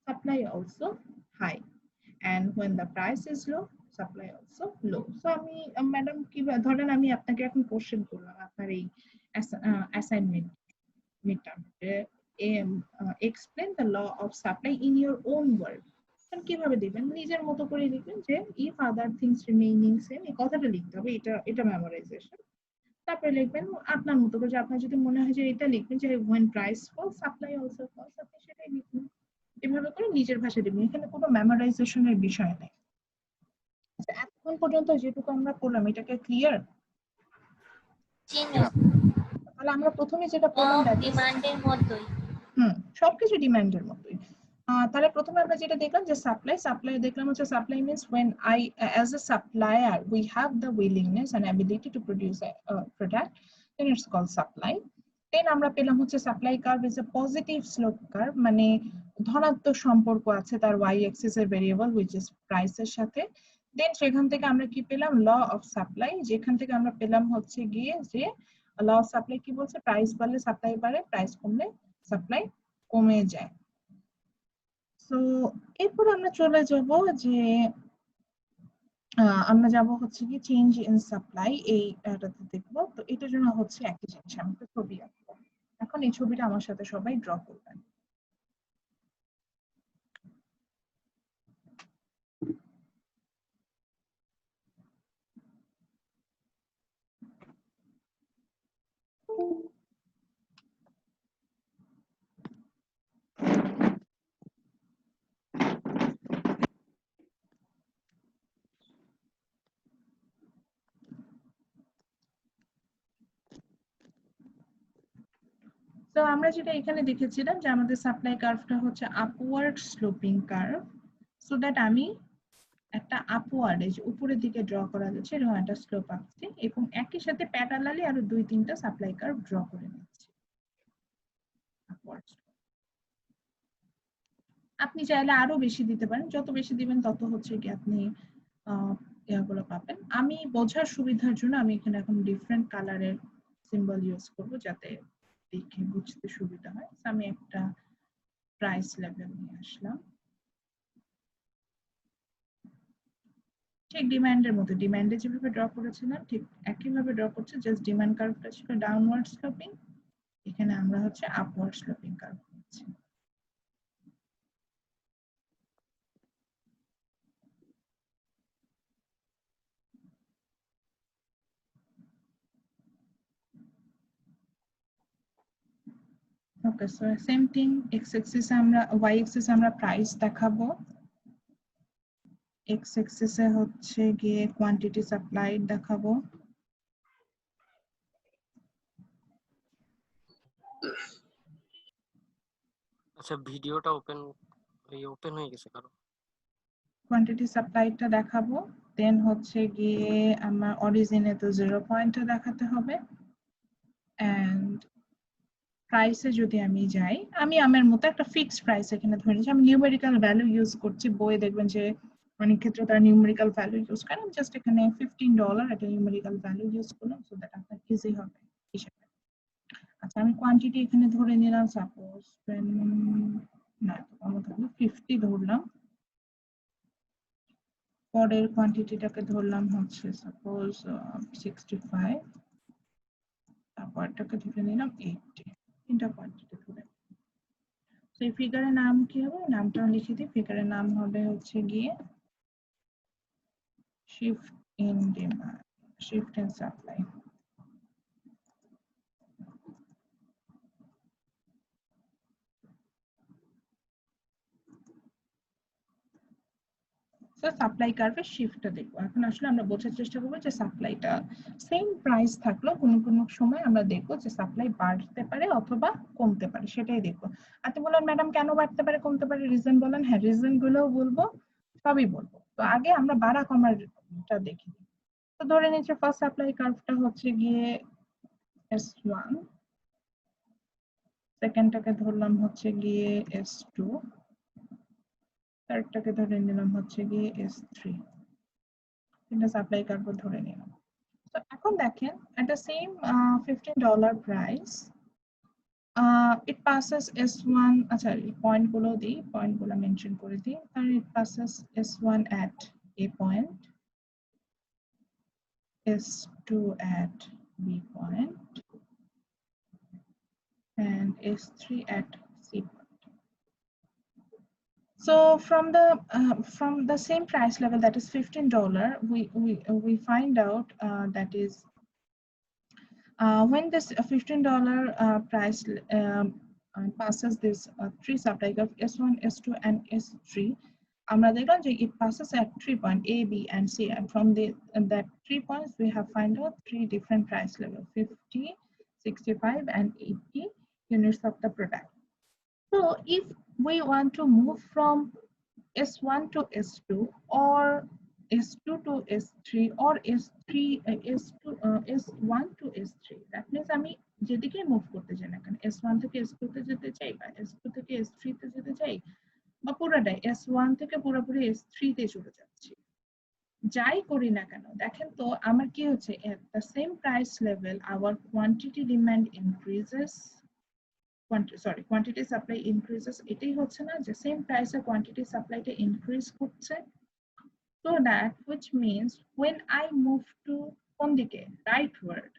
supply also high and when the price is low supply also low so আমি madam কি ধরেন আমি আপনাকে এখন কোশ্চেন করলাম আপনার এই assignment midterm explain the law of supply in your own word কিভাবে দিবেন নিজের মতো করে লিখবেন যে if other things remaining same এই কথাটা লিখতে হবে এটা মেমোরাইজেশন তারপরে লিখবেন আপনার মতো করে আপনার যদি মনে হয় যে এটা লিখবেন যে when price falls supply also falls আপনি সেটাই লিখবেন এভাবে করে নিজের ভাষায় দিবেন এখানে কোনো মেমোরাইজেশনের বিষয় নেই আচ্ছা এখন পর্যন্ত যেটুকু আমরা করলাম এটাকে ক্লিয়ার জি ম্যাম তাহলে আমরা প্রথমে যেটা পড়লাম ডিমান্ডের মতোই সবকিছু ডিমান্ডের মতোই তাহলে প্রথমে আমরা যেটা দেখলাম যে সাপ্লাই দেখলাম হচ্ছে supply means when I as a supplier we have the willingness and ability to produce a product then it's called supply then আমরা পেলাম হচ্ছে supply curve is a positive slope curve মানে ধনাত্মক সম্পর্ক আছে তার y axis এর variable which is price এর সাথে দেন সেখান থেকে আমরা কি পেলাম ল অফ সাপ্লাই যেখান থেকে আমরা পেলাম হচ্ছে গিয়ে যে ল অফ সাপ্লাই কি বলছে প্রাইস বাড়লে সাপ্লাই বাড়ে প্রাইস কমলে সাপ্লাই কমে যায় সো এরপর আমরা চলে যাব যে আমরা যাব হচ্ছে কি চেঞ্জ ইন সাপ্লাই এইটাতে দেখবো তো এটার জন্য হচ্ছে একই জিনিস আমি একটা ছবি আঁকবো এখন এই ছবিটা আমার সাথে সবাই ড্র করবেন তো আমরা যেটা এখানে দেখেছিলাম যে আমাদের সাপ্লাই কার্ভটা হচ্ছে upward sloping curve so that আমি একটা আপওয়ার্ড এই যে উপরের দিকে ড্র করা যাচ্ছে এরকম একটা স্লোপ আঁকছি এবং একই সাথে প্যারালালি আরো 2-3টা সাপ্লাই কার্ভ ড্র করে নিচ্ছি আপনি চাইলে আরো বেশি দিতে পারেন যত বেশি দিবেন তত হচ্ছে কি আপনি ইয়াগুলো পাবেন আমি বোঝার সুবিধার জন্য আমি এখানে এখন ডিফারেন্ট কালারের সিম্বল ইউজ করব যাতে দেখে বুঝতে সুবিধা হয় আমি একটা প্রাইস লেভেল নিয়ে আসলাম ঠিক ডিমান্ডের মতো ডিমান্ডে যেভাবে ড্র করেছিলাম ঠিক একইভাবে ড্র করছে জাস্ট ডিমান্ড কার্ভটা ছিল ডাউনওয়ার্ড স্লোপিং এখানে আমরা হচ্ছে আপওয়ার্ড স্লোপিং কার্ভ নিচ্ছি okay so same thing x Axis আমরা ওয়াই অ্যাক্সিস আমরা প্রাইস দেখাবো এক্স অ্যাক্সিসে হচ্ছে গিয়ে কোয়ান্টিটি সাপ্লাইড দেখাবো আচ্ছা ভিডিওটা ওপেন হয়ে গেছে কারো কোয়ান্টিটি সাপ্লাইডটা দেখাবো দেন হচ্ছে গিয়ে আমার অরিজিনে তো 0 পয়েন্টটা দেখাতে হবে এন্ড প্রাইসে যদি আমি যাই, আমি আমার মতো একটা ফিক্সড প্রাইস এখানে ধরে নিচ্ছি। আমি নিউমেরিক্যাল ভ্যালু ইউজ করছি, বইয়ে দেখবেন যে অনেক ক্ষেত্রে তারা নিউমেরিক্যাল ভ্যালু ইউজ করে। আমি জাস্ট এখানে $15 একটা নিউমেরিক্যাল ভ্যালু ইউজ করলাম, সো দ্যাট আপনার ইজি হবে হিসেবে। আচ্ছা, আমি কোয়ান্টিটি এখানে ধরে নিলাম, সাপোজ না আমার ধরলাম 50 ধরলাম। পরের কোয়ান্টিটিটাকে ধরলাম হচ্ছে সাপোজ 65, তারপরটাকে ধরে নিলাম 80। তিনটা কোয়ান্টিটি ধরে, তো এই ফিগারের নাম কি হবে, নামটা লিখে দিই। ফিগারের নাম হবে হচ্ছে গিয়ে shift in demand, shift in supply. তো সাপ্লাই কার্ভে শিফটটা দেখবো। এখন আসলে আমরা বোঝার চেষ্টা করবো যে সাপ্লাইটা সেম প্রাইস থাকলেও কোনো কোনো সময় আমরা দেখবো যে সাপ্লাই বাড়তে পারে অথবা কমতে পারে, সেটাই দেখবো। আপনি বলেন ম্যাডাম কেন বাড়তে পারে কমতে পারে, রিজন বলেন। হ্যাঁ, রিজন গুলোও বলবো, সবই বলবো। তো আগে আমরা বাড়া কমারটা দেখি। তো ধরে নিচ্ছে ফার্স্ট সাপ্লাই কার্ভটা হচ্ছে গিয়ে S1, সেকেন্ডটাকে ধরলাম হচ্ছে গিয়ে S2, থার্ডটাকে ধরে নিলাম হচ্ছে গিয়ে S3। তিনটা সাপ্লাই কার্ভ ধরে নিলাম। তো এখন দেখেন at the same $15 price, it passes S1, আচ্ছা পয়েন্ট গুলো দিই, পয়েন্ট গুলো মেনশন করে দিই। কারণ it passes S1 at A point, S2 at B point, and S3 at C point. So from the same price level, that is $15, we find out that is when this $15 price passes this three supply curve S1, S2, and S3, আমরা দেখলাম যে it passes at 3 point A, B, and C, and from that 3 points we have find out three different price level: 50, 65, and 80 units of the product. So if we want to move from S1 to S2 or S2 to S3 or S1 to S3, that means আমি যেদিকে move করতে চাই না কেন, S1 থেকে S2 তে যেতে চাই বা S2 থেকে S3 তে যেতে চাই, বা পুরোটাই S1 থেকে পুরোপুরি S3 তে চলে যাচ্ছি, যাই করি না কেন, দেখেন তো আমার কি হচ্ছে, at the same price level our quantity demand increases, quantity supply increases, এটাই হচ্ছে না যে সেম প্রাইসে কোয়ান্টিটি সাপ্লাইটা ইনক্রিজ করছে। So that which means when I move to কোন দিকে, rightward,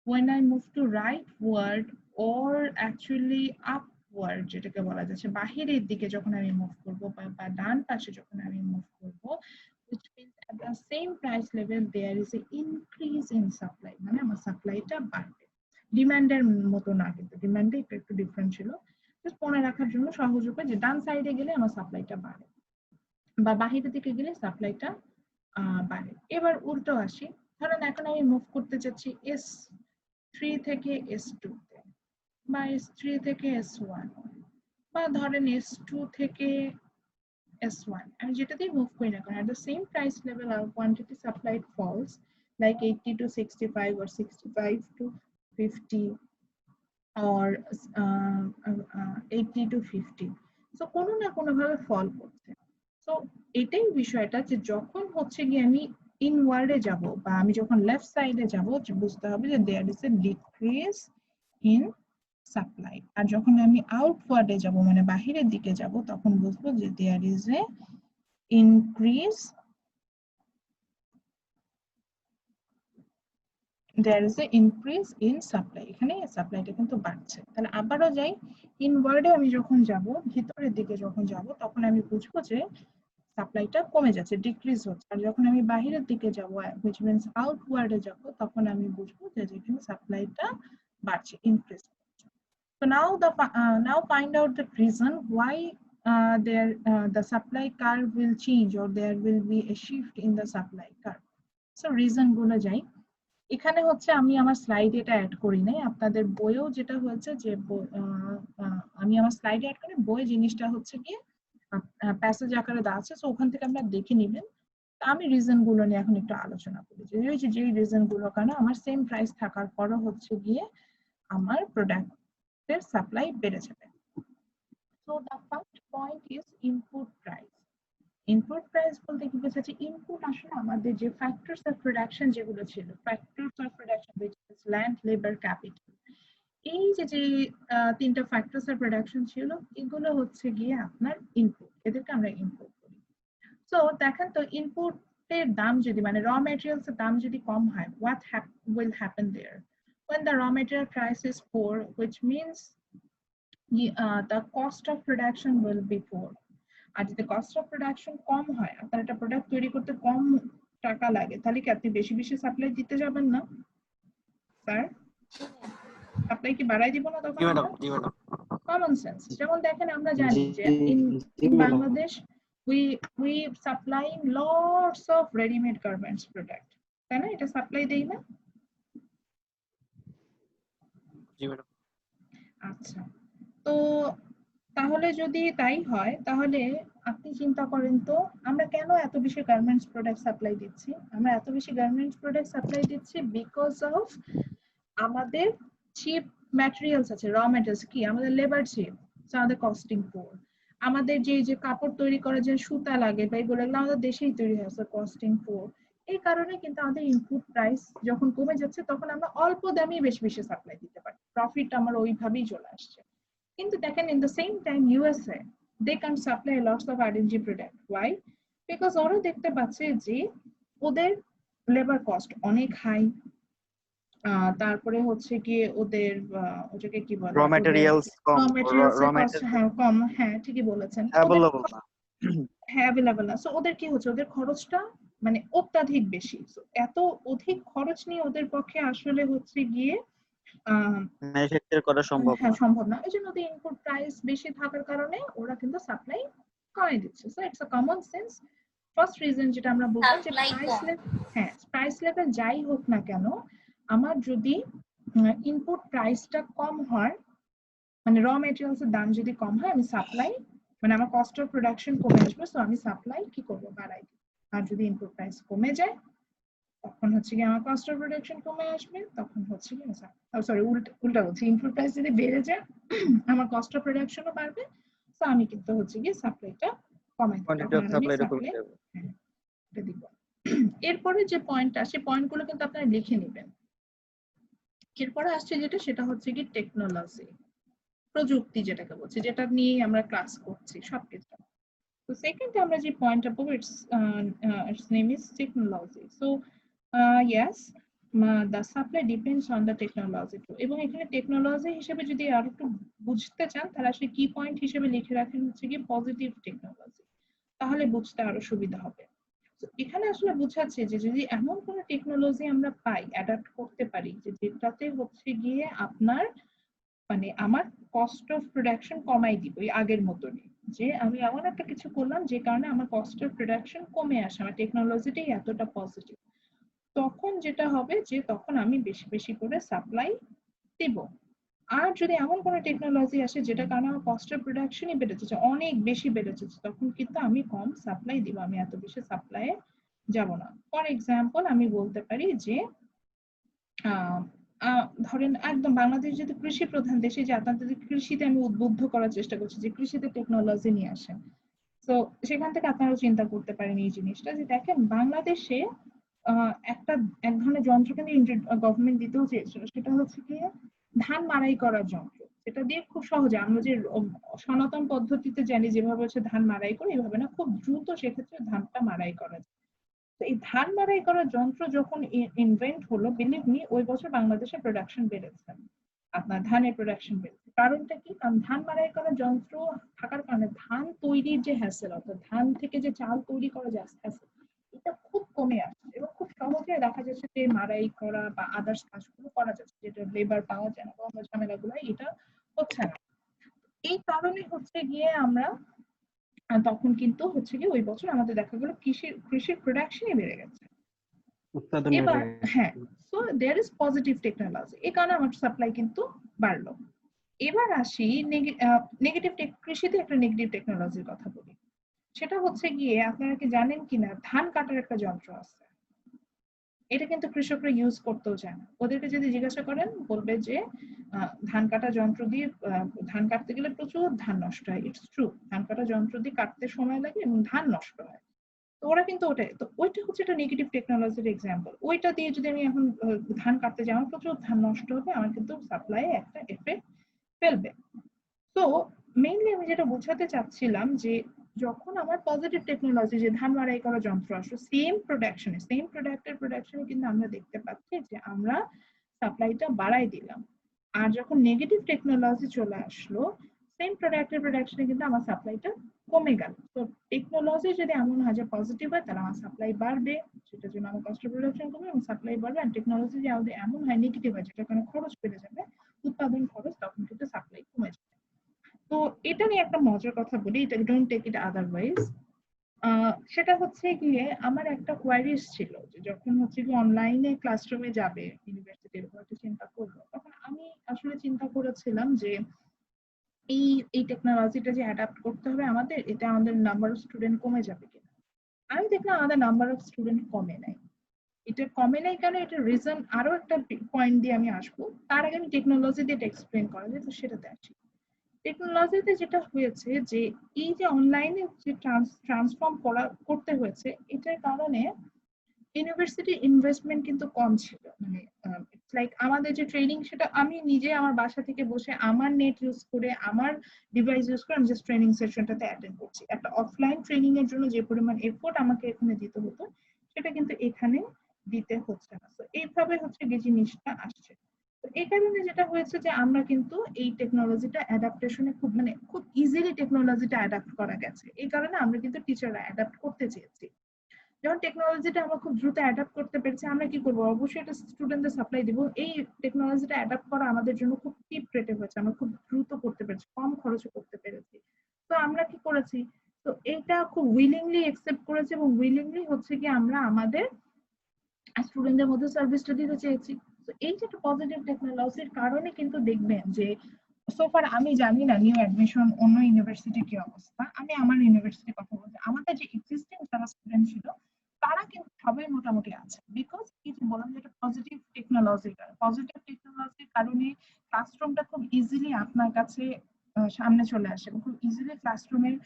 when I move to rightward or actually upward, যেটাকে বলা যাচ্ছে বাহিরের দিকে যখন আমি মুভ করব বা ডান পাশে যখন আমি মুভ করব, which means at the same price level there is a increase in supply, মানে আমার সাপ্লাইটা বাড়বে। ডিমান্ডের মতো না, কিন্তু ডিমান্ডে একটু ডিফারেন্ট ছিল। জাস্ট মনে রাখার জন্য সহজ উপায় যে ডান সাইডে গেলে আমার সাপ্লাইটা বাড়ে বা বাহিরের দিকে গেলে সাপ্লাইটা বাড়ে। এবার উল্টো আসি, ধরেন এখন আমি মুভ করতে যাচ্ছি S3 থেকে S2 তে, বা S3 থেকে S1, বা ধরেন S2 থেকে S1, আমি যেটাতেই মুভ করি না কারণ at the same price level our quantity supplied falls like 80 to 65 or 65 to 50 or 80 to 50, so কোনো না কোনো ভাবে ফল করছে। তো এটাই বিষয়টা যে যখন হচ্ছে গিয়ে আমি ইনওয়ার্ডে যাব বা আমি যখন লেফট সাইডে যাব, বুঝতে হবে যে there is a decrease in supply, আর যখন আমি আউটওয়ার্ডে যাব মানে বাহিরের দিকে যাব, তখন বুঝবো যে there is a increase, there is a increase in supply, এখানে সাপ্লাইটা কিন্তু বাড়ছে। তাহলে আবারও যাই, ইনওয়ার্ডে আমি যখন যাব, ভিতরের দিকে যখন যাব, তখন আমি বুঝবো যে সাপ্লাইটা কমে যাচ্ছে, ডিক্রিজ হচ্ছে। আর যখন আমি বাহিরের দিকে যাব, which means আউটওয়ার্ডে যাব, তখন আমি বুঝবো যে এখানে সাপ্লাইটা বাড়ছে, increase. So now find out the reason why the supply curve will change or there will be a shift in the supply curve. So reason গুলো যাই, এখানে হচ্ছে আমি আমার স্লাইডে এটা অ্যাড করি নাই, আপনাদের বইয়েও যেটা হয়েছে যে আমি আমার স্লাইডে অ্যাড করি, বই জিনিসটা হচ্ছে গিয়ে প্যাসেজ আকারে দেওয়া আছে, সো ওখান থেকে আপনারা দেখে নেবেন। আমি রিজন গুলো নিয়ে এখন একটু আলোচনা করি যে রিজন গুলো কারণে আমার সেম প্রাইস থাকার পরও হচ্ছে গিয়ে আমার প্রোডাক্ট প্রোডাক্টের সাপ্লাই বেড়ে যাবে। So the first point is input price. Input price বলতে কি বোঝাচ্ছে, ইনপুট আসলে আমাদের যে ফ্যাক্টরস অফ প্রোডাকশন যেগুলো ছিল, factors of production which is land, labour, capital, এই যে যে তিনটা ফ্যাক্টরস অফ প্রোডাকশন ছিল, এগুলো হচ্ছে গিয়ে আপনার ইনপুট, এদেরকে আমরা ইনপুট বলি। সো দেখেন তো, ইনপুটের দাম যদি মানে র ম্যাটেরিয়ালস এর দাম যদি কম হয়, what will happen there? When the raw material price is poor, which means the cost of production will be poor. আর যদি কস্ট অফ প্রোডাকশন কম হয়, আপনার একটা প্রোডাক্ট তৈরি করতে কম টাকা লাগে, তাহলে কি আপনি বেশি বেশি সাপ্লাই দিতে যাবেন না স্যার? সাপ্লাই কি বাড়াই দিব না তখন? জি ম্যাডাম, জি ম্যাডাম। Common sense. যেমন দেখেন, আমরা জানি যে in Bangladesh we supplying lots of ready-made garments product, তাই না? এটা সাপ্লাই দেই না? জি ম্যাডাম। আচ্ছা, তো তাহলে যদি তাই হয়, তাহলে আপনি চিন্তা করেন তো, আমরা কেন এত বেশি গার্মেন্টস প্রোডাক্ট সাপ্লাই দিচ্ছি? আমরা এত বেশি গার্মেন্টস প্রোডাক্ট সাপ্লাই দিচ্ছি বিকজ অফ আমাদের চিপ ম্যাটেরিয়ালস আছে, র ম্যাটেরিয়ালস কি আমাদের লেবার চিপ, আমাদের কস্টিং পোর। আমাদের যে কাপড় তৈরি করার যে সুতা লাগে বা এগুলো আমাদের দেশেই তৈরি হয়েছে, কস্টিং পোর। এই কারণে কিন্তু আমাদের ইনপুট প্রাইস যখন কমে যাচ্ছে, তখন আমরা অল্প দামে বেশি বেশি সাপ্লাই দিতে পারি, প্রফিট আমার ওইভাবেই চলে আসছে। কিন্তু দেখেন, in the same time USA they can supply lots of R&D product. Why? Because ওরা দেখতে পাচ্ছে যে ওদের লেবার কস্ট অনেক হাই, তারপরে হচ্ছে কি ওদের ওটাকে কি বলে, র ম্যাটেরিয়ালস কম, র ম্যাটেরিয়ালস কম, হ্যাঁ ঠিকই বলেছেন, অ্যাভেলেবল না। হ্যাঁ অ্যাভেলেবল না। সো ওদের কি হচ্ছে, ওদের খরচটা মানে অত্যাধিক বেশি। সো এত অধিক খরচ নিয়ে ওদের পক্ষে আসলে হচ্ছে গিয়ে ম্যানুফ্যাকচার করা সম্ভব না। হ্যাঁ সম্ভব না। এই জন্য ওদের ইনপুট প্রাইস বেশি থাকার কারণে ওরা কিন্তু সাপ্লাই কমিয়ে দিচ্ছে। So it's a common sense. First reason যেটা আমরা বলবো যে Supply প্রাইস কম। লেভেল, হ্যাঁ প্রাইস লেভেল যাই হোক না কেন, আমার যদি ইনপুট প্রাইসটা কম হয়, মানে র ম্যাটেরিয়ালস এর দাম যদি কম হয়, আমি সাপ্লাই মানে আমার কস্ট অফ প্রোডাকশন কমে আসবে, সো আমি সাপ্লাই কি করব, বাড়াই দিব। আর যদি ইনপুট প্রাইস কমে যায়, তখন হচ্ছে কি আমার কস্ট অফ প্রোডাকশন কমে আসবে, তখন হচ্ছে কি সরি উল্টা বলছি, ইনপুট প্রাইস যদি বেড়ে যায়, আমার কস্ট অফ প্রোডাকশনও বাড়বে, তো আমি কিন্তু হচ্ছে কি সাপ্লাইটা কমাই দিব, কোয়ান্টিটি অফ তখন আমি সাপ্লাইটা কমে সাপ্লাই যাবে। দিব। এরপরে যে পয়েন্টটা, সেই পয়েন্টগুলো কিন্তু আপনারা লিখে নেবেন। এরপরে আসছে যেটা, সেটা হচ্ছে কি টেকনোলজি, প্রযুক্তি যেটাকে বলছি, যেটা নিয়ে আমরা ক্লাস করছি সবকিছু। তো সেকেন্ড আমরা যে পয়েন্টটা বলবো, its name is technology. So yes, the supply depends on the technology too. এবং এখানে টেকনোলজি হিসেবে যদি আর একটু বুঝতে চান, তাহলে আসলে কি পয়েন্ট হিসেবে লিখে রাখেন হচ্ছে কি পজিটিভ টেকনোলজি, তাহলে বুঝতে আরো সুবিধা হবে। তো এখানে আসলে বোঝাচ্ছে যে যদি এমন কোনো টেকনোলজি আমরা পাই, অ্যাডাপ্ট করতে পারি, যে যেটাতে হচ্ছে গিয়ে আপনার মানে আমার কস্ট অফ প্রোডাকশন কমাই দিব এই আগের মতনই, যে আমি এমন একটা কিছু করলাম যে কারণে আমার কস্ট অফ প্রোডাকশন কমে আসে, আমার টেকনোলজিটাই এতটা পজিটিভ, তখন যেটা হবে যে তখন আমি বেশি বেশি করে সাপ্লাই দেব। আর যদি এমন কোনো টেকনোলজি আসে যেটা কারণে আমার কস্ট অফ প্রোডাকশনই বেড়ে যাচ্ছে, অনেক বেশি বেড়ে যাচ্ছে, তখন কিন্তু আমি কম সাপ্লাই দিব, আমি এত বেশি সাপ্লাইয়ে যাব না। ফর এক্সাম্পল আমি বলতে পারি যে ধরেন একদম বাংলাদেশ যেহেতু কৃষি প্রধান দেশে, যে আপনাদের কৃষিতে আমি উদ্বুদ্ধ করার চেষ্টা করছি যে কৃষিতে টেকনোলজি নিয়ে আসেন। তো সেখান থেকে আপনারা চিন্তা করতে পারেন এই জিনিসটা, যে দেখেন বাংলাদেশে এক ধরনের যন্ত্র কিন্তু গভর্নমেন্ট দিতেও চেয়েছিল, সেটা হচ্ছে গিয়ে ধান মাড়াই করার যন্ত্র, যেটা দিয়ে খুব সহজে আমরা যে সনাতন পদ্ধতিতে জানি যেভাবে হচ্ছে ধান মাড়াই করে, এইভাবে না, খুব দ্রুত সেক্ষেত্রে ধানটা মাড়াই করা যায়। তো এই ধান মাড়াই করার যন্ত্র যখন ইনভেন্ট হলো, বিলিভ মি, ওই বছর বাংলাদেশে প্রোডাকশন বেড়েছে, আপনার ধানের প্রোডাকশন বেড়েছে। কারণটা কি? কারণ ধান মাড়াই করার যন্ত্র থাকার কারণে ধান তৈরির যে হ্যাসেল, অর্থাৎ ধান থেকে যে চাল তৈরি করা যায় হ্যাসেল, এটা খুব কমে আসছে, এবং খুব সহজে দেখা যাচ্ছে যে মাড়াই করা বা আদার্স কাজগুলো করা যাচ্ছে, যেটা লেবার পাওয়া যায় না, অন্য ঝামেলাগুলো এটা হচ্ছে না। এই কারণে হচ্ছে গিয়ে আমরা তখন কিন্তু হচ্ছে কি ওই বছর আমাদের দেখা গেল কৃষির প্রোডাকশনই বেড়ে গেছে। এবার হ্যাঁ, so there is positive technology, এই কারণে আমার সাপ্লাই কিন্তু বাড়লো। এবার আসি নেগেটিভ কৃষিতে একটা নেগেটিভ টেকনোলজির কথা বলি। সেটা হচ্ছে গিয়ে, আপনারা কি জানেন কিনা ধান কাটার একটা যন্ত্র আছে, এটা কিন্তু কৃষকরা ইউজ করতেও চায় না। ওদেরকে যদি জিজ্ঞাসা করেন বলবে যে ধান কাটা যন্ত্র দিয়ে ধান কাটতে গেলে প্রচুর ধান নষ্ট হয়। ইটস ট্রু, ধান কাটা যন্ত্র দিয়ে কাটতে সময় লাগে এবং ধান নষ্ট হয়। তো ওরা কিন্তু ওইটা হচ্ছে একটা নেগেটিভ টেকনোলজির এক্সাম্পল। ওইটা দিয়ে যদি আমি এখন ধান কাটতে যাই, আমার প্রচুর ধান নষ্ট হবে, আমার কিন্তু সাপ্লাই একটা এফেক্ট ফেলবে। তো মেইনলি আমি যেটা বোঝাতে চাচ্ছিলাম যে যখন আমার পজিটিভ টেকনোলজি যে ধান মাড়াই করা যন্ত্র আসলো, সেম প্রোডাক্টের কিন্তু আমরা দেখতে পাচ্ছি যে আমরা সাপ্লাইটা বাড়াই দিলাম। আর যখন নেগেটিভ টেকনোলজি চলে আসলো, সেম প্রোডাক্শনে কিন্তু আমার সাপ্লাইটা কমে গেল। তো টেকনোলজি যদি এমন হয় যে পজিটিভ হয়, তাহলে আমার সাপ্লাই বাড়বে, সেটার জন্য আমার কস্ট অফ প্রোডাকশন কমবে এবং সাপ্লাই বাড়বে। আর টেকনোলজি যদি এমন হয় নেগেটিভ হয়, যেটার কারণে খরচ বেড়ে যাবে, উৎপাদন খরচ, তখন কিন্তু সাপ্লাই কমে যাবে। তো এটা নিয়ে একটা মজার কথা বলি, এটা ডোন্ট টেক ইট আদারওয়াইজ। সেটা হচ্ছে গিয়ে আমার একটা কোয়ারিজ ছিল যে যখন হচ্ছে গিয়ে অনলাইনে ক্লাসরুমে যাবে ইউনিভার্সিটির একটা চিন্তা করলো, তখন আমি আসলে চিন্তা করেছিলাম যে এই টেকনোলজিটা যে অ্যাডাপ্ট করতে হবে আমাদের, এটা আমাদের নাম্বার অফ স্টুডেন্ট কমে যাবে কিনা। আমি দেখলাম আমাদের নাম্বার অফ স্টুডেন্ট কমে নাই। এটা কমে নাই কেন, এটা রিজন আরো একটা পয়েন্ট দিয়ে আমি আসবো। তার আগে আমি টেকনোলজি দিয়ে এক্সপ্লেন করা যায়, তো সেটাতে আসি। টেকনোলজিতে যেটা হয়েছে যে এই যে অনলাইনে যে ট্রান্সফর্ম করতে হয়েছে, এটার কারণে ইউনিভার্সিটি ইনভেস্টমেন্ট কিন্তু কম ছিল। মানে লাইক আমাদের যে ট্রেনিং, সেটা আমি নিজে আমার বাসা থেকে বসে আমার নেট ইউজ করে, আমার ডিভাইস ইউজ করে আমি জাস্ট ট্রেনিং সেশনটাতে অ্যাটেন্ড করছি। একটা অফলাইন ট্রেনিং এর জন্য যে পরিমাণ এফোর্ট আমাকে এখানে দিতে হতো, সেটা কিন্তু এখানে দিতে হচ্ছে না। তো এইভাবে হচ্ছে যে জিনিসটা আসছে। তো এই কারণে যেটা হয়েছে যে আমরা কিন্তু এই টেকনোলজিটা অ্যাডাপ্টেশনে খুব ইজিলি টেকনোলজিটা অ্যাডাপ্ট করা গেছে। এই কারণে আমরা কিন্তু টিচাররা অ্যাডাপ্ট করতে চেয়েছি। যখন টেকনোলজিটা আমরা খুব দ্রুত অ্যাডাপ্ট করতে পেরেছি, আমরা কি করবো, অবশ্যই এটা স্টুডেন্টদের সাপ্লাই দিব। এই টেকনোলজিটা অ্যাডাপ্ট করা আমাদের জন্য খুব চিপ রেটে হয়েছে, আমরা খুব দ্রুত করতে পেরেছি, কম খরচে করতে পেরেছি। তো আমরা কি করেছি, তো এটা খুব উইলিংলি অ্যাকসেপ্ট করেছি এবং উইলিংলি হচ্ছে কি আমরা আমাদের স্টুডেন্টদের মধ্যে সার্ভিসটা দিতে চেয়েছি। তো এই যে পজিটিভ টেকনোলজির কারণে কিন্তু দেখবেন যে সোফার, আমি জানি না নিউ অ্যাডমিশন অন্য ইউনিভার্সিটি কি অবস্থা, আমি আমার ইউনিভার্সিটির কথা বলছি, আমাদের যে এক্সিস্টিং যারা স্টুডেন্ট ছিল তারা কিন্তু সবাই মোটামুটি আছে। বিকজ এই যে বললাম যেটা পজিটিভ টেকনোলজির কারণে ক্লাসরুমটা খুব ইজিলি আপনার কাছে সামনে চলে আসে, খুব ইজিলি ক্লাসরুমের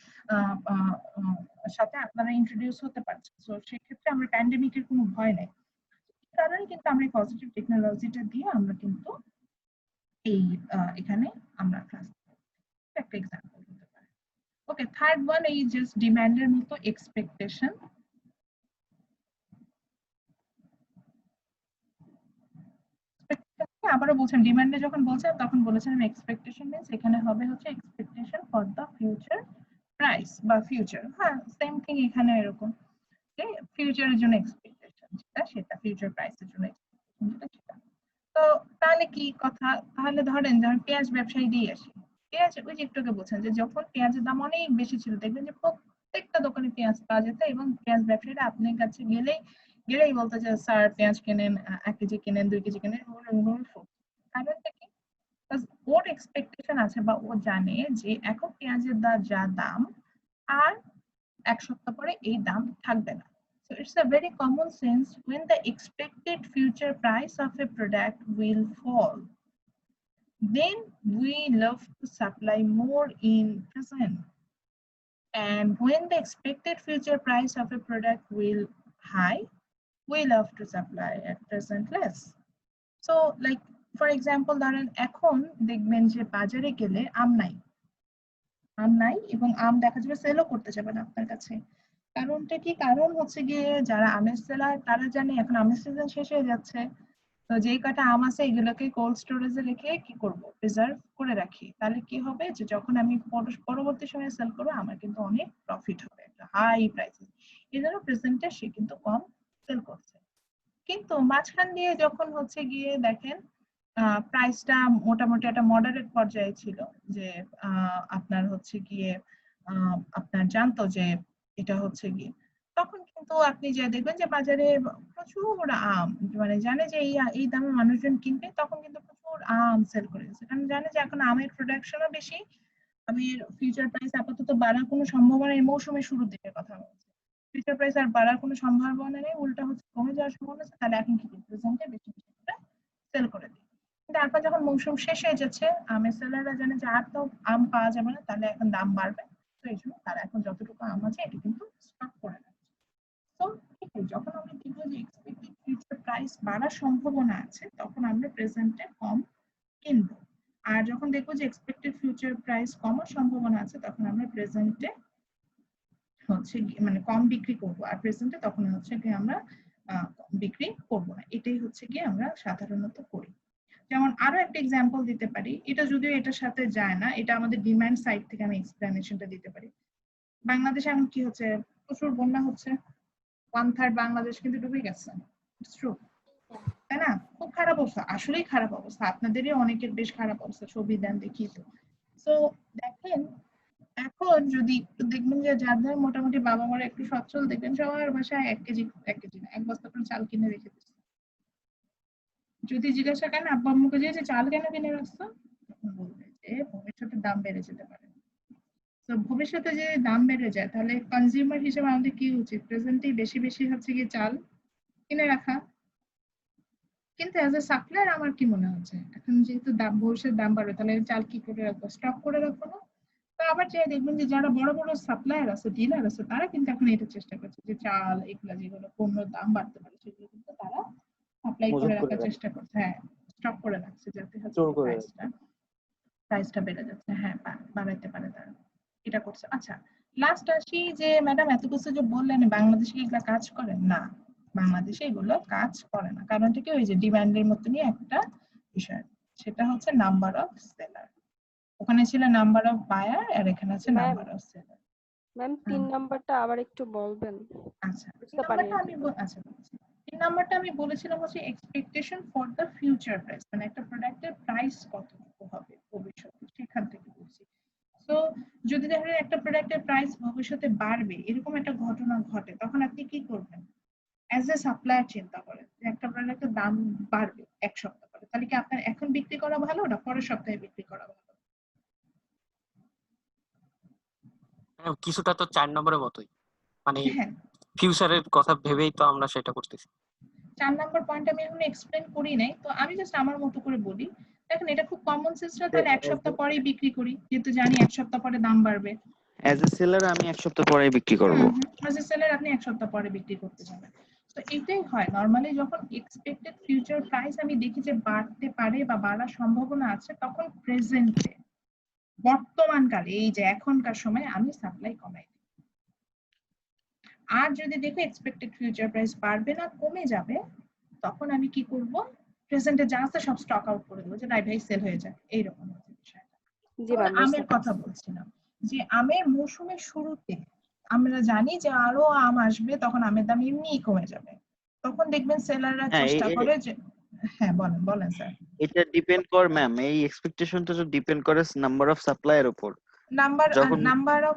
সাথে আপনারা ইন্ট্রোডিউস হতে পারছেন। তো সেক্ষেত্রে আমরা প্যান্ডেমিকের কোনো ভয় নেই। এই কারণে কিন্তু আমরা পজিটিভ টেকনোলজিটা দিয়ে আমরা কিন্তু এই এখানে আমরা ক্লাস একটা এক্সাম্পল হতে পারে। ওকে, থার্ড ওয়ান, এই জাস্ট ডিমান্ডের মতো এক্সপেকটেশন। আবারও বলছেন, ডিমান্ডে যখন বলছেন তখন বলেছেন এক্সপেকটেশন মিন্স এখানে হবে হচ্ছে expectation for the future price বা ফিউচার। হ্যাঁ, সেম থিং এখানে এরকম যে ফিউচারের জন্য এক্সপেকটেশন যেটা, সেটা ফিউচার প্রাইসের জন্য এক্সপেকটেশন যেটা, সেটা। তো তাহলে কি কথা, তাহলে ধরেন যখন পেঁয়াজ ব্যবসায়ী দিয়ে আসি, পেঁয়াজ ওই যে একটু আগে বলছেন যে যখন পেঁয়াজের দাম অনেক বেশি ছিল, দেখবেন যে প্রত্যেকটা দোকানে পেঁয়াজ পাওয়া যেত এবং পেঁয়াজ ব্যবসায়ীরা আপনার কাছে গেলেই বলতো যে স্যার পেঁয়াজ কেনেন, 1 কেজি কেনেন, 2 কেজি কেনেন। কারণটা কি, ওর এক্সপেকটেশন আছে বা ও জানে যে এখন পেঁয়াজের যা দাম, আর এক সপ্তাহ পরে এই দাম থাকবে না। So it's a very common sense, when the expected future price of a product will fall, then we love to supply more in present. And when the expected future price of a product will high, we love to supply at present less. So like for example, ধরেন এখন দেখবেন যে বাজারে গেলে আম নাই এবং আম দেখা যাবে সেলও করতে যাবে না আপনার কাছে। কারণটা কি, কারণ হচ্ছে গিয়ে যারা আমের সেলার তারা জানে এখন আমের সিজন শেষ হয়ে যাচ্ছে। তো যেই কটা আম আছে এগুলোকে কোল্ড স্টোরেজে রেখে কি করব, প্রিজার্ভ করে রাখি। তাহলে কি হবে যে যখন আমি পরবর্তী সময়ে সেল করবো আমার কিন্তু অনেক প্রফিট হবে, একটা হাই প্রাইসে। এই জন্য প্রেজেন্টে সে কিন্তু কম সেল করছে। কিন্তু মাঝখান দিয়ে যখন হচ্ছে গিয়ে দেখেন প্রাইসটা মোটামুটি একটা মডারেট পর্যায়ে ছিল, যে আপনার হচ্ছে গিয়ে আপনার জানতো যে এটা হচ্ছে গিয়ে, তখন কিন্তু আপনি যে দেখবেন যে বাজারে প্রচুর আম, মানে জানে যে এই দামে মানুষজন কিনবে, তখন কিন্তু প্রচুর আম সেল করে দিচ্ছে, কারণ জানে যে এখন আমের প্রোডাকশনও বেশি, আমের ফিউচার প্রাইস আপাতত বাড়ার কোনো সম্ভাবনা এই মৌসুমের শুরুর দিকে কথা বলছে। ফিউচার প্রাইস আর বাড়ার কোনো সম্ভাবনা নেই, উল্টা হচ্ছে কমে যাওয়ার সম্ভাবনা আছে, তাহলে এখন কি প্রেজেন্টে বেশি বেশি করে সেল করে দিই। তারপর যখন মৌসুম শেষ হয়ে যাচ্ছে, আমের সেলাররা জানে যে আর তো আম পাওয়া যাবে না, তাহলে এখন দাম বাড়বে, তো এই জন্য তারা এখন যতটুকু আম আছে এটা কিন্তু স্টক করে রাখছে। তো ঠিক আছে, যখন আমরা দেখবো যে এক্সপেক্টেড ফিউচার প্রাইস বাড়ার সম্ভাবনা আছে, তখন আমরা প্রেজেন্টে কম কিনবো। আর যখন দেখবো যে এক্সপেক্টেড ফিউচার প্রাইস কমার সম্ভাবনা আছে, তখন আমরা প্রেজেন্টে হচ্ছে মানে কম বিক্রি করব, আর প্রেজেন্টে তখন হচ্ছে কি আমরা বিক্রি করব না। এটাই হচ্ছে কি আমরা সাধারণত করি। যেমন আরো একটা এক্সাম্পল দিতে পারি, এটা যদিও এটার সাথে যায় না, এটা আমাদের ডিমান্ড সাইড থেকে আমি এক্সপ্লেনেশনটা দিতে পারি। বাংলাদেশে এখন কি হচ্ছে, প্রচুর বন্যা হচ্ছে, 1/3 বাংলাদেশ কিন্তু ডুবে গেছে, তাই না? খুব খারাপ অবস্থা, আসলেই খারাপ অবস্থা, আপনাদেরই অনেকের বেশ খারাপ অবস্থা, ছবি দেন দেখি তো। তো দেখেন, এখন যদি দেখবেন যে যাদের মোটামুটি বাবা মারা একটু সচ্ছল, দেখবেন সবার বাসায় 1 কেজি না 1 বস্তা করে চাল কিনে রেখে দিচ্ছে। যদি জিজ্ঞাসা করেন আব্বা আম্মুকে যে চাল কেন কিনে রাখছো, তখন বলবে যে ভবিষ্যতে দাম বেড়ে যেতে পারে। তো ভবিষ্যতে যে দাম বেড়ে যায়, তাহলে কনজিউমার হিসেবে আমাদের কি উচিত, প্রেজেন্টেই বেশি বেশি হচ্ছে গিয়ে চাল কিনে রাখা। কিন্তু অ্যাজ এ সাপ্লায়ার আমার কি মনে হচ্ছে, এখন যেহেতু দাম ভবিষ্যতে দাম বাড়বে, তাহলে চাল কি করে রাখবো, স্টক করে রাখবো না? তো আবার যে দেখবেন যে যারা বড় বড় সাপ্লায়ার আছে, ডিলার আছে, তারা কিন্তু এখন এটা চেষ্টা করছে যে চাল এগুলা যেগুলো পণ্যের দাম বাড়তে পারে সেগুলো কিন্তু তারা সাপ্লাই মজুত করে করে রাখার রাখে, চেষ্টা করছে। হ্যাঁ, স্টক করে রাখছে, যাতে হচ্ছে স্টোর করে রাখে। প্রাইসটা বেড়ে যাচ্ছে, হ্যাঁ বাড়াইতে পারে তারা, এটা করছে। আচ্ছা, লাস্ট আসি যে ম্যাডাম এত কিছু যে বললেন, বাংলাদেশে এগুলা কাজ করে না, বাংলাদেশে এগুলো কাজ করে না। কারণটা কি, ওই যে ডিমান্ডের মতনই একটা বিষয়, সেটা হচ্ছে নাম্বার অফ সেলার। ওখানে ছিল নাম্বার অফ বায়ার, আর এখানে আছে ma'am number of seller. Ma'am 3 নাম্বারটা আবার একটু বলবেন, আচ্ছা, বুঝতে পারিনি। তিন নাম্বারটা আমি বলেছিলাম হচ্ছে expectation for the future price, মানে একটা প্রোডাক্টের প্রাইস কতটুকু হবে ভবিষ্যতে, সেখান থেকে বলছি। তো যদি দেখা যায় একটা প্রোডাক্টের প্রাইস ভবিষ্যতে বাড়বে, এরকম একটা ঘটনা ঘটে, তখন আপনি কি করবেন? অ্যাজ এ সাপ্লায়ার চিন্তা করেন যে একটা প্রোডাক্টের দাম বাড়বে 1 সপ্তাহ পরে, তাহলে কি আপনার এখন বিক্রি করা ভালো না পরের সপ্তাহে বিক্রি করা ভালো? কিছুটা তো 4 নম্বরের মতোই, মানে হ্যাঁ, ফিউচারের কথা ভেবেই তো আমরা সেটা করতেছি। 4 নাম্বার পয়েন্ট আমি এখন এক্সপ্লেন করি নাই, তো আমি জাস্ট আমার মতো করে বলি। দেখেন, এটা খুব কমন সেন্স না, তাহলে 1 সপ্তাহ পরেই বিক্রি করি, যেহেতু জানি 1 সপ্তাহ পরে দাম বাড়বে। অ্যাজ এ সেলার আমি 1 সপ্তাহ পরে বিক্রি করব। অ্যাজ এ সেলার আপনি 1 সপ্তাহ পরে বিক্রি করতে যাবেন। তো এটাই হয় নরমালি, যখন এক্সপেক্টেড ফিউচার প্রাইস আমি দেখি যে বাড়তে পারে বা বাড়ার সম্ভাবনা আছে, তখন প্রেজেন্টে বর্তমানকালে এই যে এখনকার সময় আমি সাপ্লাই কমাই দিই। আর যদি দেখি এক্সপেক্টেড ফিউচার প্রাইস বাড়বে না কমে যাবে, তখন আমি কি করব, প্রেজেন্টে যা আছে সব স্টক আউট করে দেবো, যে নাই ভাই সেল হয়ে যায়, এইরকম হচ্ছে বিষয়টা। জি যেমন ম্যাম, বুঝতে আমের কথা পারছি। বলছিলাম, যে আমের মৌসুমের শুরুতে আমরা জানি যে আরো আম আসবে, তখন আমের দাম এমনিই কমে যাবে, তখন দেখবেন সেলাররা হ্যাঁ, চেষ্টা করে যে, হ্যাঁ বলেন বলেন স্যার। এটা ডিপেন্ড করে ম্যাম, এই এক্সপেকটেশনটা তো ডিপেন্ড করে নাম্বার অফ সাপ্লাইয়ের উপর। যখন নাম্বার অফ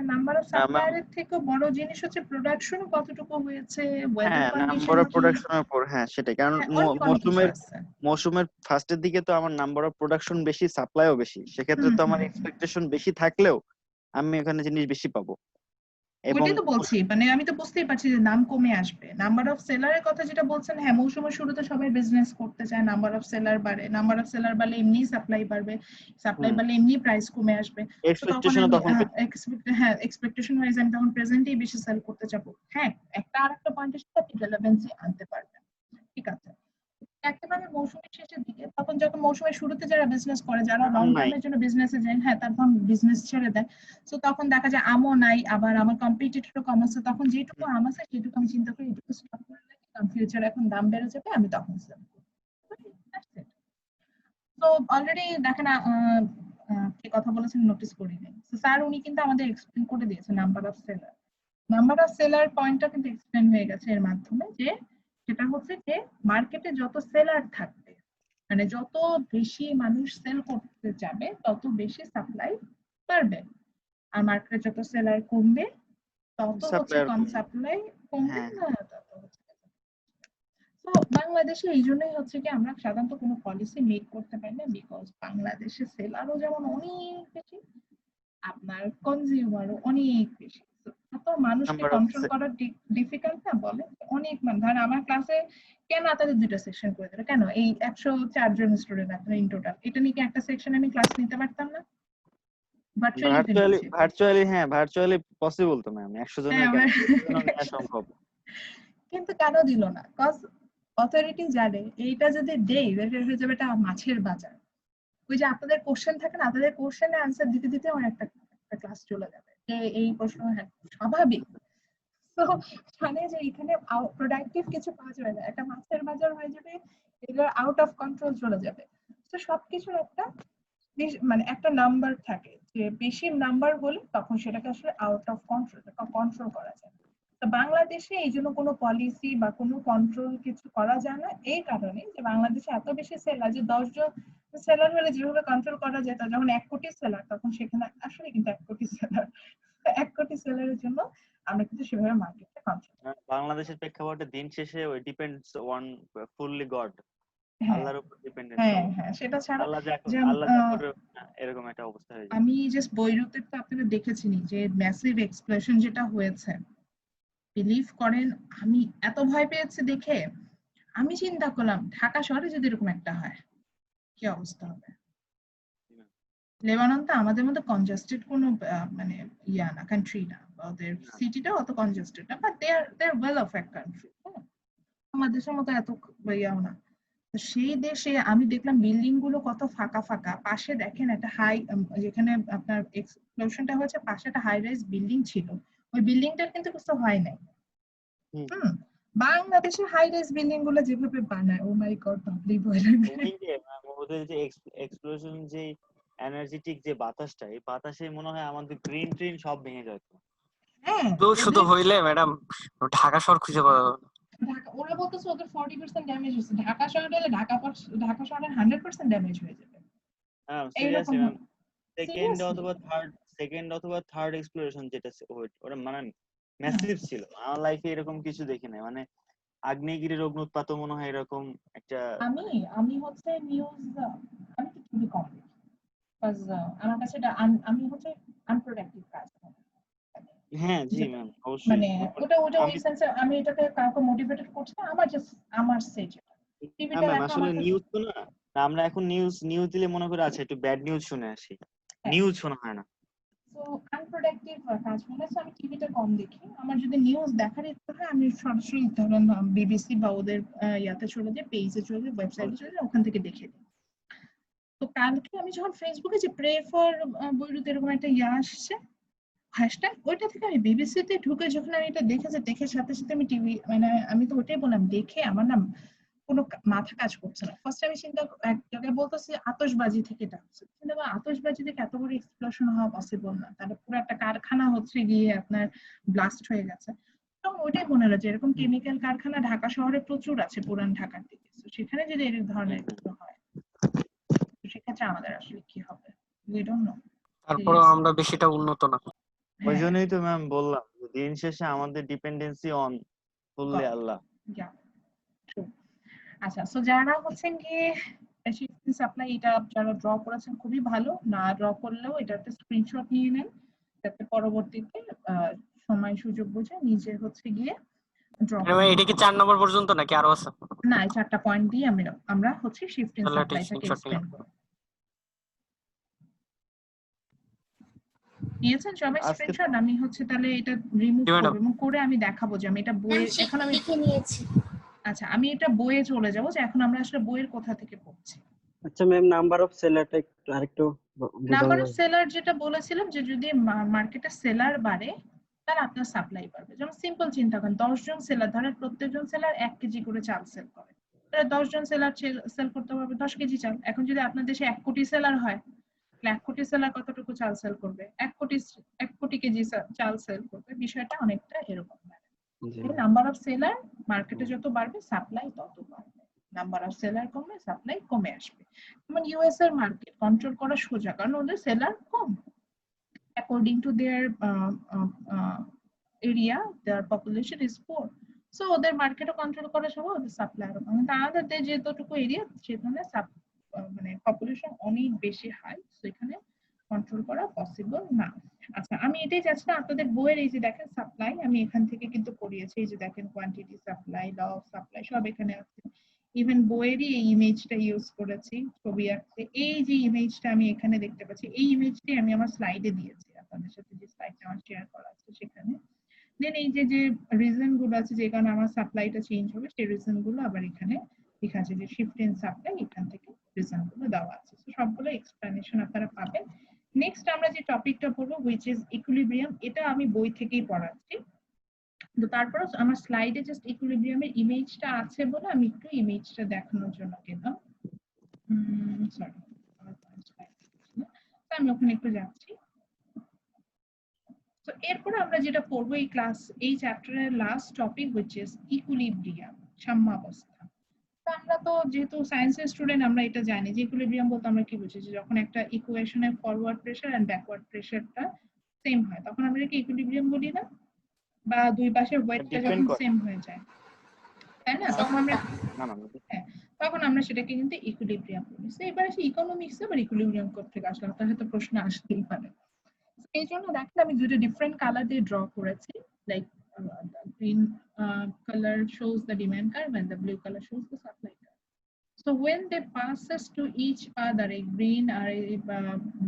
ম্যাম, সাপ্লায়ারের থেকে বড় জিনিস হচ্ছে প্রোডাকশন কতটুকু হয়েছে, ওয়েদার হ্যাঁ কন্ডিশন নাম্বার অফ কি। প্রোডাকশনের উপর, হ্যাঁ সেটাই, কারণ হ্যাঁ, অনেক অনেক কিছু আছে। মৌসুমের ফার্স্টের দিকে তো আমার নাম্বার অফ প্রোডাকশন বেশি, সাপ্লাইও বেশি, সেক্ষেত্রে হুম তো আমার হুম হুম। এক্সপেকটেশন বেশি থাকলেও আমি এখানে জিনিস বেশি পাবো। এবং ওইটাই তো বলছি, মানে আমি তো বুঝতেই পারছি যে দাম কমে আসবে। নাম্বার অফ সেলারের কথা যেটা বলছেন, হ্যাঁ মৌসুমের শুরুতে সবাই বিজনেস করতে চায়, নাম্বার অফ সেলার বাড়ে, নাম্বার অফ সেলার বাড়লে এমনি সাপ্লাই বাড়বে, সাপ্লাই বাড়লে এমনি প্রাইস কমে আসবে। তো তখন এক্সপেকটেশনও আমি তখন এক্সপেকটেশন ওয়াইজ আমি তখন প্রেজেন্টেই বেশি সেল করতে যাবো। হ্যাঁ, একটা আরেকটা পয়েন্টের সাথে রিলেভেন্সি আনতে পারবেন, ঠিক আছে। একেবারে মৌসুমের শেষের দিকে, তখন যখন মৌসুমের শুরুতে যারা বিজনেস করে, যারা আম লং নাই। টার্মের জন্য বিজনেসে যায়, হ্যাঁ তারপর বিজনেস ছেড়ে দেয়। তো তখন দেখা যায় আমও নাই, আবার আমার কম্পিটিটরও কম আছে, তখন যেটুকু আম আছে সেটুকু আমি চিন্তা করি এটুকু স্টক করে রাখি, কারণ ফিউচারে এখন দাম বেড়ে যাবে, আমি তখন সেল করবো। তো অলরেডি দেখেন, কি কথা বলেছেন নোটিস করি নাই স্যার, উনি কিন্তু আমাদের এক্সপ্লেন করে দিয়েছে নাম্বার অফ সেলার পয়েন্টটা কিন্তু এক্সপ্লেন হয়ে গেছে এর মাধ্যমে, যে সেটা হচ্ছে যে মার্কেটে যত সেলার থাকবে, মানে যত বেশি মানুষ সেল করতে যাবে, তত বেশি সাপ্লাই বাড়বে। আর মার্কেটে যত সেলার কমবে, তত হচ্ছে সাপ্লায়ার কম কমবে। সাপ্লাই কমবে হ্যাঁ না, তত হচ্ছে। তো বাংলাদেশে এই জন্যই হচ্ছে কি আমরা সাধারণত কোনো পলিসি মেক করতে পারি না, বিকজ বাংলাদেশে সেলারও যেমন অনেক বেশি, আপনার কনজিউমারও অনেক বেশি। তো এত এত মানুষকে Number of কন্ট্রোল করা ডিফিকাল্ট না বলে? অনেক মানে ধরেন আমার ক্লাসে কেন আপনাদের দুইটা সেকশন করে দিল, কেন এই 104 জন স্টুডেন্ট আপনার ইন টোটাল, এটা নিয়ে কি একটা সেকশন আমি ক্লাস নিতে পারতাম না? ভার্চুয়ালি পসিবল তো ম্যাম, 100 জনের কেন, 100 জনের নেওয়া সম্ভব। কিন্তু কেন দিল না? কজ অথরিটি জানে এইটা যদি দেই এটা হয়ে যাবে একটা মাছের বাজার। ওই যে আপনাদের কোশ্চেন থাকে না, আপনাদের কোশ্চেনে আনসার দিতে দিতে আমার একটা ক্লাস চলে যাবে যে এই প্রশ্ন, হ্যাঁ স্বাভাবিক। তো মানে যে এখানে প্রোডাক্টিভ কিছু পাওয়া যাবে না, একটা মাছের বাজার হয়ে যাবে, এগুলো আউট অফ কন্ট্রোল চলে যাবে। তো সবকিছুর একটা মানে একটা নাম্বার থাকে, যে বেশি নাম্বার হলে তখন সেটাকে আসলে আউট অফ কন্ট্রোল করা যায়। তো বাংলাদেশে এই জন্য কোনো পলিসি বা কোনো কন্ট্রোল কিছু করা যায় না, এই কারণে যে বাংলাদেশে এত বেশি সেলার, যে 10 জন সেলার হলে যেভাবে কন্ট্রোল করা যায়, তা যখন 1 কোটি সেলার তখন সেখানে আসলে কিন্তু 1 কোটি সেলার, 1 কোটি সেলারের জন্য আমরা কিন্তু সেভাবে মার্কেটটা কন্ট্রোল। বাংলাদেশের প্রেক্ষাপটে দিন শেষে ওই ডিপেন্ডস অন ফুললি গড, হ্যাঁ আল্লাহর উপর ডিপেন্ডেন্ট। হ্যাঁ সেটা ছাড়া আল্লাহ যে যা করবে এরকম একটা অবস্থা হয়ে যায়। আমি জাস্ট বৈরুতের তো আপনারা দেখেছেনই যে ম্যাসিভ এক্সপ্লোশন যেটা হয়েছে, বিলিভ করেন আমি এত ভয় পেয়েছি দেখে। আমি চিন্তা করলাম ঢাকা শহরে যদি এরকম একটা হয় কি অবস্থা হবে। লেবানন তো আমাদের মতো কনজাস্টেড কোনো মানে ইয়া না, কান্ট্রি না, বা ওদের সিটিটা অত কনজাস্টেড না, but they are well off এক কান্ট্রি। আমাদের দেশের মতো এত ইয়াও না। তো সেই দেশে আমি দেখলাম বিল্ডিং গুলো কত ফাঁকা ফাঁকা, পাশে দেখেন একটা হাই, যেখানে আপনার এক্সপ্লোশনটা হয়েছে পাশে একটা হাই রাইজ বিল্ডিং ছিল, ওই বিল্ডিংটার কিন্তু কিছু হয় নাই। বাংলাদেশের হাই রাইজ বিল্ডিং গুলো যেভাবে বানায়, ও মাই গড, ভাবলেই ভয় লাগে। ওদের যে এক্সপ্লোশন যে এনার্জেটিক যে বাতাসটা, এই বাতাসে মনে হয় আমাদের গ্রিন ট্রিন সব ভেঙে যেত। হ্যাঁ শুধু হইলে ম্যাডাম ঢাকা শহর খুঁজে পাওয়া যাবে না। ঢাকা, ওরা বলতেছে ওদের 40% ড্যামেজ হয়েছে, ঢাকা শহরে হলে ঢাকা শহরের 100% ড্যামেজ হয়ে যাবে। হ্যাঁ এইরকম সিরিয়াসলি ম্যাম, seriously? সেকেন্ড অথবা থার্ড এক্সপ্লোরেশন যেটা ওটা মানে ম্যাসিভ ছিল। আমার লাইফে এরকম কিছু দেখি নাই, মানে আগ্নেয়গিরির অগ্নুৎপাত মনে হয় এরকম একটা। আমি হচ্ছে নিউজ আমি তো খুবই কম দেখি, বিকজ আমার কাছে এটা আমি হচ্ছে আনপ্রোডাক্টিভ কাজ করি। হ্যাঁ জি ম্যাম, অবশ্যই। মানে ওটা ওই সেন্সে আমি এটাকে কাউকে মোটিভেটেড করছি না, আমার জাস্ট আমার সেজ টিভিটা ম্যাম দেখা আসলে আমার নিউজ তো না, আমরা এখন নিউজ দিলে মনে করে আছে একটু ব্যাড নিউজ শুনে আসি, নিউজ শোনা হয় না। তো আনপ্রোডাক্টিভ কাজ মনে হয়, আমি টিভিটা কম দেখি। আমার যদি নিউজ দেখার ইচ্ছা হয় আমি সরাসরি ধরেন বিবিসি বা ওদের ইয়াতে চলে যাই, পেজে চলে যাই, ওয়েবসাইটে চলে যাই, ওখান থেকে দেখে নিই। তো কালকে আমি যখন ফেসবুকে যে প্রে ফর বৈরুত এরকম একটা ইয়া আসছে হ্যাশট্যাগ, ওইটা থেকে আমি বিবিসিতে ঢুকে যখন আমি এটা দেখেছি, দেখে সাথে সাথে আমি টিভি মানে আমি তো ওটাই বললাম, দেখে আমার না কোনো মাথা কাজ করছে না। ফার্স্ট আমি চিন্তা এক জায়গায় বলতেছি আতশবাজি থেকে এটা হচ্ছে, কিন্তু আতশবাজি থেকে এত বড় এক্সপ্লোশন হওয়া পসিবল না, তাহলে পুরো একটা কারখানা হচ্ছে গিয়ে আপনার ব্লাস্ট হয়ে গেছে। তখন ওইটাই মনে হলো যে এরকম কেমিক্যাল কারখানা ঢাকা শহরে প্রচুর আছে, পুরান ঢাকার দিকে, সেখানে যদি এই ধরনের কিছু হয় সেক্ষেত্রে আমাদের আসলে কি হবে, উই ডোন্ট নো। তারপরে আমরা বেশিটা উন্নত না। ওই জন্যই তো ম্যাম বললাম দিন শেষে আমাদের ডিপেন্ডেন্সি অন ফুললি আল্লাহ। আচ্ছা, সো যারা হচ্ছেন গিয়ে শিফটিং সাপ্লাই এটা যারা ড্র করেছেন খুবই ভালো, না ড্র করলেও এটা একটা স্ক্রিনশট নিয়ে নেন, যাতে পরবর্তীতে সময় সুযোগ বুঝে নিজে হচ্ছে গিয়ে ড্র ম্যাডাম এটা কি 4 নম্বর পর্যন্ত নাকি আরো আছে? না, এই 4টা পয়েন্ট দিয়ে আমরা হচ্ছে শিফটিং তাহলে একটা সাপ্লাইটাকে screenshot এক্সপ্লেন করব। নিয়েছেন সবাই স্ক্রিনশট? আমি হচ্ছে তাহলে এটা রিমুভ জি, ম্যাডাম। করব এবং করে আমি দেখাবো যে আমি এটা বই এখন আমি লিখে নিয়েছি। আচ্ছা আমি এটা বইয়ে চলে যাবো, যে এখন আমরা আসলে বইয়ের কোথা থেকে পড়ছি। আচ্ছা ম্যাম, নাম্বার অফ সেলারটা একটু আরেকটু নাম্বার বোঝানো অফ সেলার যেটা বলেছিলাম, যে যদি মার্কেটে সেলার বাড়ে তাহলে আপনার সাপ্লাই বাড়বে। যেমন সিম্পল চিন্তা করেন, 10 জন সেলার ধরেন প্রত্যেকজন সেলার 1 কেজি করে চাল সেল করে, তাহলে 10 জন সেলার সেল করতে পারবে 10 কেজি চাল। এখন যদি আপনার দেশে 1 কোটি সেলার হয়, 1 কোটি সেলার কতটুকু চাল সেল করবে? 1 কোটি কেজি চাল সেল করবে। বিষয়টা অনেকটা এরকম। নাম্বার অফ সেলার মার্কেটে যত বাড়বে সাপ্লাই তত বাড়বে, নাম্বার অফ সেলার কমবে সাপ্লাই কমে আসবে। যেমন ইউএস এর মার্কেট কন্ট্রোল করা সোজা, কারণ ওদের সেলার কম, according to their area their population is poor, so ওদের মার্কেটও কন্ট্রোল করা সহ ওদের সাপ্লাই কম। কিন্তু আমাদের দেশ যেতটুকু এরিয়া সেখানে মানে পপুলেশন অনেক বেশি হাই, সেখানে কন্ট্রোল করা পসিবল না। আচ্ছা, আমি এটাই চাচ্ছি না আপনাদের বইয়ের এই যে দেখেন সাপ্লাই, আমি এখান থেকে কিন্তু করিয়েছি। এই যে দেখেন quantity supply, law of supply সব এখানে আছে। ইভেন বইয়েরই এই ইমেজটা ইউজ করেছি, ছবি আঁকতে। এই যে ইমেজটা আমি এখানে দেখতে পাচ্ছি, এই ইমেজটাই আমি আমার স্লাইডে দিয়েছি, আপনাদের সাথে যে স্লাইডটা আমার শেয়ার করা আছে সেখানে। দেন এই যে যে রিজন গুলো আছে যে কারণে আমার সাপ্লাইটা চেঞ্জ হবে, সেই রিজন গুলো আবার এখানে লেখা আছে যে শিফট ইন সাপ্লাই, এখান থেকে রিজন গুলো দেওয়া আছে। তো সবগুলো এক্সপ্লেনেশন আপনারা পাবেন। নেক্সট আমরা যে টপিকটা পড়বো হুইচ ইজ ইকুইলিব্রিয়াম, এটা আমি বই থেকেই পড়াচ্ছি। তো তারপর আমার স্লাইডে জাস্ট ইকুইলিব্রিয়ামের ইমেজটা আছে বলে আমি একটু ইমেজটা দেখানোর জন্য গেলাম। সরি, আমি ওখানে একটু যাচ্ছি। তো এরপর আমরা যেটা পড়বো এই চ্যাপ্টারের last topic which is equilibrium, সাম্যাবস্থা। তো আমরা তো যেহেতু সায়েন্সের স্টুডেন্ট, আমরা এটা জানি যে ইকুইলিব্রিয়াম বলতে আমরা কি বুঝি, যে যখন একটা ইকুয়েশনের ফরওয়ার্ড প্রেসার এন্ড ব্যাকওয়ার্ড প্রেসারটা সেম হয় তখন আমরা কি ইকুইলিব্রিয়াম বলি না? বা দুই পাশের ওয়েটটা যখন সেম হয়ে যায়, তাই না? তখন আমরা তখন আমরা সেটাকে কিন্তু ইকুইলিব্রিয়াম বলি। তো এবার আসি ইকোনমিক্সে আবার ইকুইলিব্রিয়াম কোত্থেকে আসলো, তার হয়তো প্রশ্ন আসতেই পারে। এই জন্য দেখেন আমি দুটো ডিফারেন্ট কালার দিয়ে ড্র করেছি, like green color shows the demand curve and the blue color shows the supply curve. So when they passes to each other, a green আর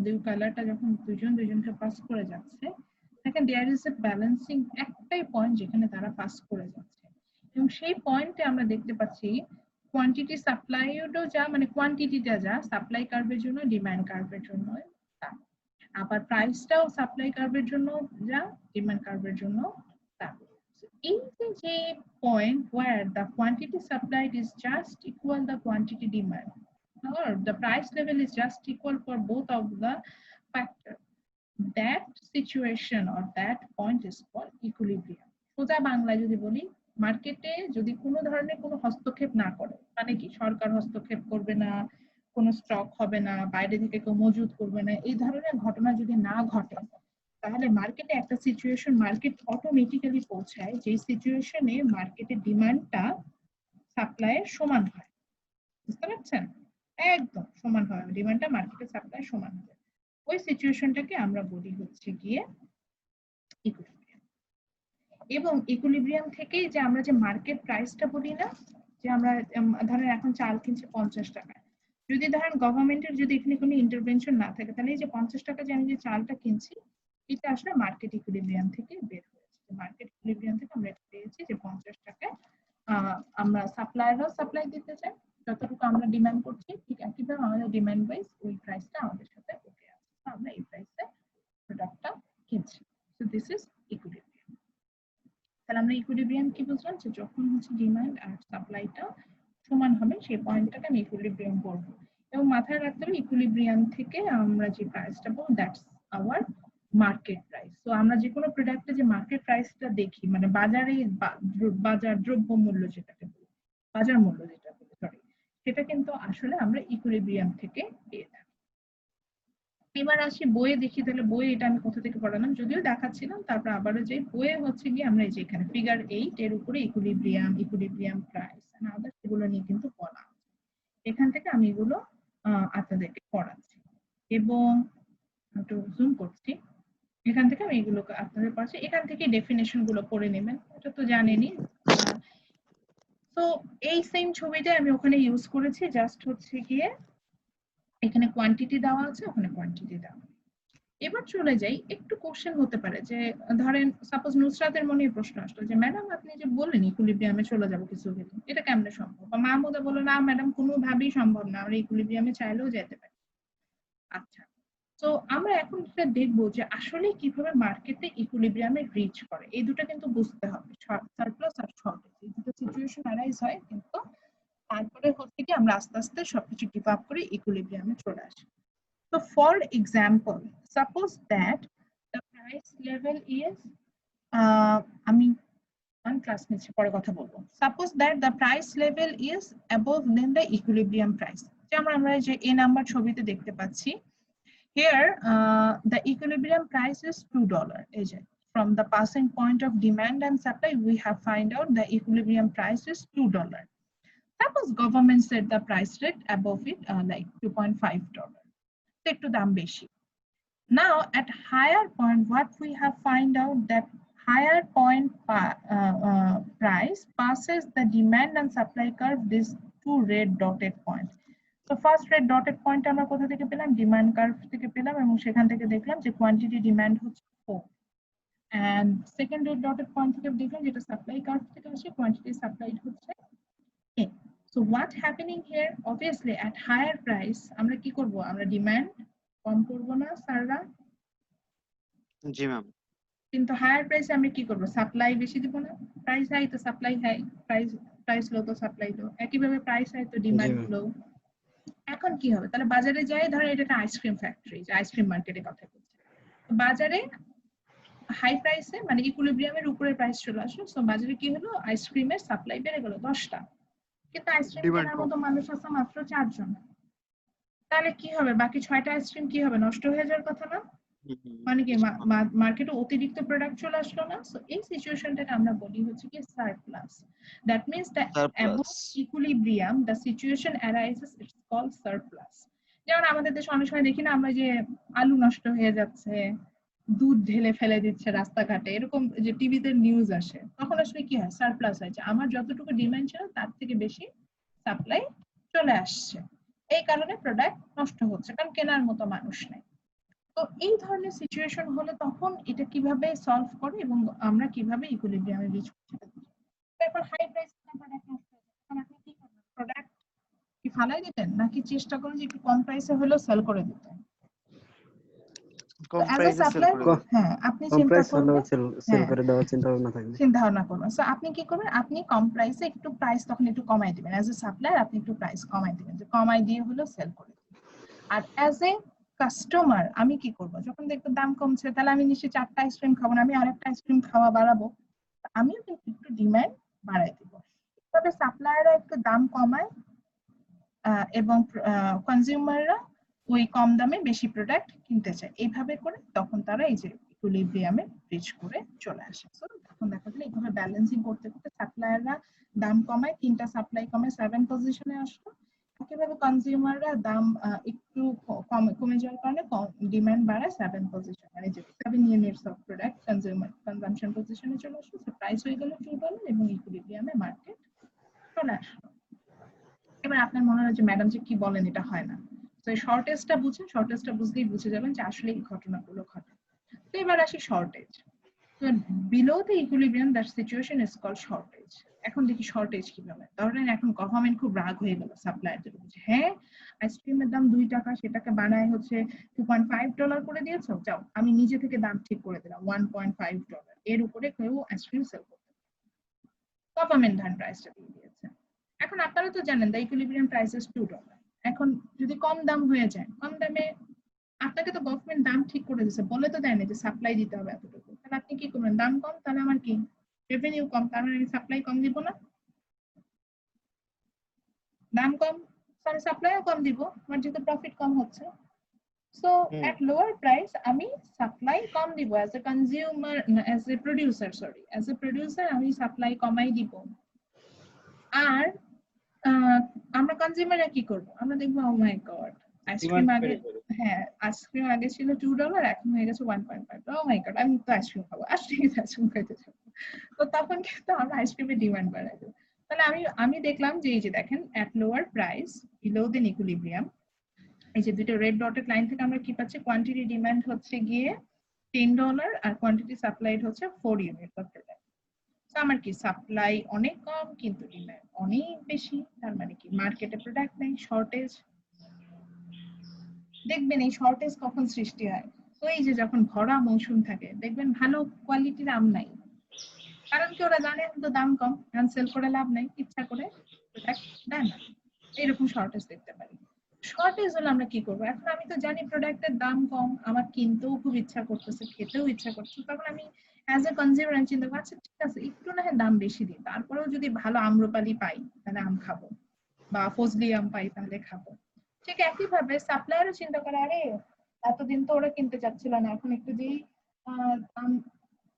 blue colorটা যখন দুজনকে পাস করে যাচ্ছে, দেখেন there is a balancing, একটাই point যেখানে তারা পাস করে যাচ্ছে, এবং সেই পয়েন্টে আমরা দেখতে পাচ্ছি কোয়ান্টিটি সাপ্লাইডও যা, মানে কোয়ান্টিটিটা যা সাপ্লাই কার্ভের জন্য ডিমান্ড কার্ভের জন্য তা, আবার প্রাইসটাও সাপ্লাই কার্ভের জন্য যা ডিমান্ড কার্ভের জন্য তা। In the point where the quantity supplied is just equal the quantity demand, or the price level is just equal for both of the factor, that situation or that point is called equilibrium. সোজা বাংলায় যদি বলি, মার্কেটে যদি কোনো ধরনের কোনো হস্তক্ষেপ না করে, মানে কি সরকার হস্তক্ষেপ করবে না, কোনো স্টক হবে না, বাইরে থেকে কেউ মজুদ করবে না, এই ধরনের ঘটনা যদি না ঘটে, তাহলে মার্কেটে একটা সিচুয়েশন মার্কেট অটোমেটিক্যালি পৌঁছায়, যে সিচুয়েশনে মার্কেটের ডিমান্ডটা সাপ্লাইয়ের সমান হয়। বুঝতে পারছেন? একদম সমান হয়, ডিমান্ডটা মার্কেটের সাপ্লাই সমান হয়। ওই সিচুয়েশনটাকে আমরা বলি হচ্ছে গিয়ে ইকুইলিব্রিয়াম। এবং ইকুইলিব্রিয়াম থেকেই যে আমরা যে মার্কেট প্রাইসটা বলি না, যে আমরা ধরেন এখন চাল কিনছি 50 টাকায়, যদি ধরেন গভর্নমেন্টের যদি এখানে কোনো ইন্টারভেনশন না থাকে, তাহলে এই যে 50 টাকা যে আমি যে চালটা কিনছি, এটা আসলে মার্কেট ইকুইলিব্রিয়াম থেকে বের হয়েছে। মার্কেট ইকুইলিব্রিয়াম থেকে আমরা এটা পেয়েছি যে 50 টাকায় আমরা সাপ্লায়ারও সাপ্লাই দিতে চাই, যতটুকু আমরা ডিমান্ড করছি ঠিক একইভাবে আমাদের ডিমান্ড ওয়াইজ ওই প্রাইসটা আমাদের সাথে ওকে আছে, আমরা এই প্রাইসে প্রোডাক্টটা কিনছি। So this is equilibrium. তাহলে আমরা ইকুইলিব্রিয়াম কি বুঝলাম, যে যখন হচ্ছে ডিমান্ড আর সাপ্লাইটা সমান হবে সেই পয়েন্টটাকে আমি ইকুইলিব্রিয়াম বলবো। এবং মাথায় রাখতে হবে ইকুইলিব্রিয়াম থেকে আমরা যে প্রাইসটা পাবো দ্যাটস আওয়ার মার্কেট প্রাইস। তো আমরা যে কোনো প্রোডাক্টে যে মার্কেট প্রাইসটা দেখি, মানে বাজারে বাজার দ্রব্য মূল্য যেটাকে বলি, বাজার মূল্য যেটা বলি সরি, সেটা কিন্তু আসলে আমরা ইকুইলিব্রিয়াম থেকে পেয়ে থাকি। এবার আসি বইয়ে দেখি, তাহলে বইয়ে এটা আমি কোথা থেকে পড়ালাম, যদিও দেখাচ্ছিলাম, তারপর আবারও যে বইয়ে হচ্ছে গিয়ে আমরা এই যে এখানে ফিগার 8 এর উপরে ইকুইলিব্রিয়াম প্রাইস এন্ড আদার্স এগুলো নিয়ে কিন্তু পড়া, এখান থেকে আমি এগুলো আপনাদেরকে পড়াচ্ছি। এবং একটু জুম করছি, এখান থেকে আমি এগুলো আপনাদের পাশে, এখান থেকে ডেফিনেশন গুলো পড়ে নেবেন, এটা তো জানেনই। তো এই সেম ছবিটা আমি ওখানে ইউজ করেছি, জাস্ট হচ্ছে গিয়ে এখানে কোয়ান্টিটি দেওয়া আছে, ওখানে কোয়ান্টিটি দেওয়া। এবার চলে যাই, একটু কোশ্চেন হতে পারে যে ধরেন সাপোজ নুসরাতের মনে প্রশ্ন আসলো যে ম্যাডাম আপনি যে বললেন ইকুইলিব্রিয়ামে চলে যাবো কিছু হলে, এটা কেমনে সম্ভব? বা মাহমুদা বললো না ম্যাডাম কোনোভাবেই সম্ভব না, আমরা ইকুইলিব্রিয়ামে চাইলেও যেতে পারি। আচ্ছা, তো আমরা এখন যেটা দেখবো যে আসলে কিভাবে মার্কেটে ইকুইলিব্রিয়ামে রিচ করে, এই দুটো কিন্তু বুঝতে হবে, সারপ্লাস আর শর্টেজ, এই দুটো সিচুয়েশন অ্যারাইজ হয়, কিন্তু তারপরে হচ্ছে কি আমরা আস্তে আস্তে সবকিছু গিভ আপ করে ইকুইলিব্রিয়ামে চলে আসি। So for example, suppose that the price level is আমি ক্লাস নিচ্ছি পরে কথা বলবো। Suppose that the price level is above than the equilibrium price, যেমন আমরা যে a নাম্বার ছবিতে দেখতে পাচ্ছি, here the equilibrium price is $2, এই যে from the passing point of demand and supply we have find out the equilibrium price is $2. Suppose government set the price rate above it like $2.5, একটু দাম বেশি, Now at higher point, what we have find out that higher point price passes the demand and supply curve, these two red dotted points. So first red dotted point আমরা কোথা থেকে পেলাম, demand curve থেকে পেলাম, এবং সেখান থেকে দেখলাম যে কোয়ান্টিটি ডিমান্ড হচ্ছে 4, and second red dotted point থেকে দেখলাম যেটা সাপ্লাই কার্ভ থেকে আসে কোয়ান্টিটি সাপ্লাইড হচ্ছে A. So what happening here, obviously at higher price আমরা কি করব, আমরা ডিমান্ড কম করব না স্যাররা, জি ম্যাম। কিন্তু হায়ার প্রাইসে আমরা কি করব, সাপ্লাই বেশি দিব না, প্রাইস হাই তো সাপ্লাই হাই, প্রাইস লো তো সাপ্লাই লো, একইভাবে প্রাইস হাই তো ডিমান্ড জি। লো। এখন কি হবে, তাহলে বাজারে যাই, ধরেন এটা একটা আইসক্রিম ফ্যাক্টরি, আইসক্রিম মার্কেটের কথা বলছি, বাজারে হাই প্রাইসে মানে ইকুইলিব্রিয়ামের উপরে প্রাইস চলে আসলো, সো বাজারে কি হলো, আইসক্রিমের সাপ্লাই বেড়ে গেল 10টা, কিন্তু আইসক্রিম Demand কেনার কম। মতো মানুষ আছে মাত্র 4 জন, তাহলে কি হবে, বাকি 6টা আইসক্রিম কি হবে, নষ্ট হয়ে যাওয়ার কথা না, মানে কি মার্কেটে অতিরিক্ত প্রোডাক্ট চলে আসলো না। সো এই সিচুয়েশনটাকে আমরা বলি হচ্ছে কি surplus. That means that above equilibrium the situation arises, it's called surplus. যেমন আমাদের দেশে অনেক সময় দেখি না আমরা যে আলু নষ্ট হয়ে যাচ্ছে, দুধ ঢেলে ফেলে দিচ্ছে রাস্তাঘাটে, এরকম যে টিভিতে নিউজ আসে, তখন আসলে কি হয়, সারপ্লাস হয়েছে, আমার যতটুকু ডিমান্ড ছিল তার থেকে বেশি সাপ্লাই চলে আসছে, এই কারণে প্রোডাক্ট নষ্ট হচ্ছে, কারণ কেনার মতো মানুষ নেই। তো এই ধরনের সিচুয়েশন হলে তখন এটা কিভাবে সলভ করে এবং আমরা কিভাবে ইকুইলিব্রিয়ামে রিচ করতে পারি। এখন হাই প্রাইস প্রোডাক্ট নষ্ট হয়ে যায়, তখন আপনি কি করবেন, প্রোডাক্ট কি ফালাই দিতেন নাকি চেষ্টা করেন যে একটু কম প্রাইসে হলেও সেল করে দিতেন। কম অ্যাজ এ প্রাইসে সেল সাপ্লায়ার, করে দেন। হ্যাঁ আপনি কম চিন্তা প্রাইস হলেও করবেন, সেল করে দেওয়ার চিন্তা ভাবনা থাকবে। চিন্তা ভাবনা করবেন। সো আপনি কি করবেন, আপনি কম প্রাইসে একটু প্রাইস তখন একটু কমাই দিবেন, অ্যাজ এ সাপ্লায়ার আপনি একটু প্রাইস কমাই দিবেন, যে কমাই দিয়ে হলেও সেল করে দিবেন। আর অ্যাজ এ কাস্টমার আমি কি করব, যখন দেখবো দাম কমছে, তাহলে আমি নিশ্চয়ই 4টা আইসক্রিম খাবো না, আমি আরেকটা আইসক্রিম খাওয়া বাড়াবো, আমিও কিন্তু একটু ডিমান্ড বাড়াই দিব। তবে সাপ্লায়াররা একটু দাম কমায় এবং কনজিউমাররা ওই কম দামে বেশি প্রোডাক্ট কিনতে চায়, এইভাবে করে তখন তারা এই যে ইকুইলিব্রিয়ামে রিচ করে চলে আসে। সো তখন দেখা গেল এইভাবে ব্যালেন্সিং করতে করতে সাপ্লায়াররা দাম কমায়, 3টা সাপ্লাই কমে 7 পজিশনে আসলো, একইভাবে কনজিউমাররা দাম একটু কমে যাওয়ার কারণে ডিমান্ড বাড়ায় 7 পজিশন, মানে যে 7 units of product consumer consumption পজিশনে চলে আসলো, সো প্রাইস হয়ে গেল $2 এবং ইকুইলিব্রিয়ামে মার্কেট চলে আসলো। এবার আপনার মনে হয় যে ম্যাডাম যে কি বলেন এটা হয় না, তো এই শর্টেজটা বুঝেন, শর্টেজটা বুঝলেই বুঝে যাবেন যে আসলে এই ঘটনাগুলো ঘটে। তো এবার আসি shortage. Below the equilibrium that situation is called shortage. এখন দেখি শর্টেজ কিভাবে, ধরেন এখন গভর্নমেন্ট খুব রাগ হয়ে গেল সাপ্লায়ারদের উপর, হ্যাঁ আইসক্রিমের দাম 2 টাকা, সেটাকে বানায় হচ্ছে $2.5 করে দিয়েছো, যাও আমি নিজে থেকে দাম ঠিক করে দিলাম $1.5, এর উপরে কেউ আইসক্রিম সেল করতে, গভর্নমেন্ট ধান প্রাইসটা দিয়ে দিয়েছে। এখন আপনারা তো জানেন দ্য ইকুইলিব্রিয়াম প্রাইস ইজ $2, এখন যদি কম দাম হয়ে যায়, কম দামে আপনাকে তো গভর্নমেন্ট দাম ঠিক করে দিচ্ছে, বলে তো দেয় না যে সাপ্লাই দিতে হবে এতটুকু, তাহলে আপনি কি করবেন, দাম কম, তাহলে আমার কি রেভিনিউ কম, তার মানে আমি সাপ্লাই কম দিব না, দাম কম তাহলে সাপ্লাইও কম দিব, আমার যেহেতু প্রফিট কম হচ্ছে। সো এট লোয়ার প্রাইস আমি সাপ্লাই কম দিব, as a consumer, as a producer, sorry as a producer আমি সাপ্লাই কমাই দিব। আর আমরা কনজিউমাররা কি করব, আমরা দেখবো ও মাই গড আইসক্রিম আগে, হ্যাঁ আইসক্রিম আগে ছিল $2, এখন হয়ে গেছে $1.5, ও মাই গড আমি তো আইসক্রিম খাবো, আসলে আইসক্রিম খাইতে যাবো, তো তখন কিন্তু আমরা আইসক্রিমের ডিমান্ড বাড়াই দেবো। তাহলে আমি দেখলাম যে এই যে দেখেন at lower price below than equilibrium, এই যে দুটো রেড ডটেড লাইন থেকে আমরা কি পাচ্ছি, কোয়ান্টিটি ডিমান্ড হচ্ছে গিয়ে $10 আর কোয়ান্টিটি সাপ্লাইড হচ্ছে 4 ইউনিট অফ প্রোডাক্ট। আমার কি সাপ্লাই অনেক কম কিন্তু ডিমান্ড অনেক বেশি, তার মানে কি মার্কেটে প্রোডাক্ট নেই, শর্টেজ। দেখবেন এই শর্টেজ কখন সৃষ্টি হয়, তো এই যে যখন ভরা মৌসুম থাকে, দেখবেন ভালো কোয়ালিটির আম নাই, কারণ কি ওরা জানে তো দাম কম, সেল করে লাভ নাই, ইচ্ছা করে প্রোডাক্ট দেয় না, এরকম শর্টেজ দেখতে পারি। শর্টেজ হলে আমরা কি করবো, এখন আমি তো জানি প্রোডাক্টের দাম কম, আমার কিনতেও খুব ইচ্ছা করতেছে, খেতেও ইচ্ছা করছে, তখন আমি অ্যাজ এ কনজিউমার চিন্তা করছি ঠিক আছে একটু না হয় দাম বেশি দিই, তারপরেও যদি ভালো আম্রপালি পাই তাহলে আম খাবো, বা ফজলি আম পাই তাহলে খাবো। ঠিক একইভাবে সাপ্লায়ারও চিন্তা করে, আরে এতদিন তো ওরা কিনতে চাচ্ছিল না, এখন একটু যেই দাম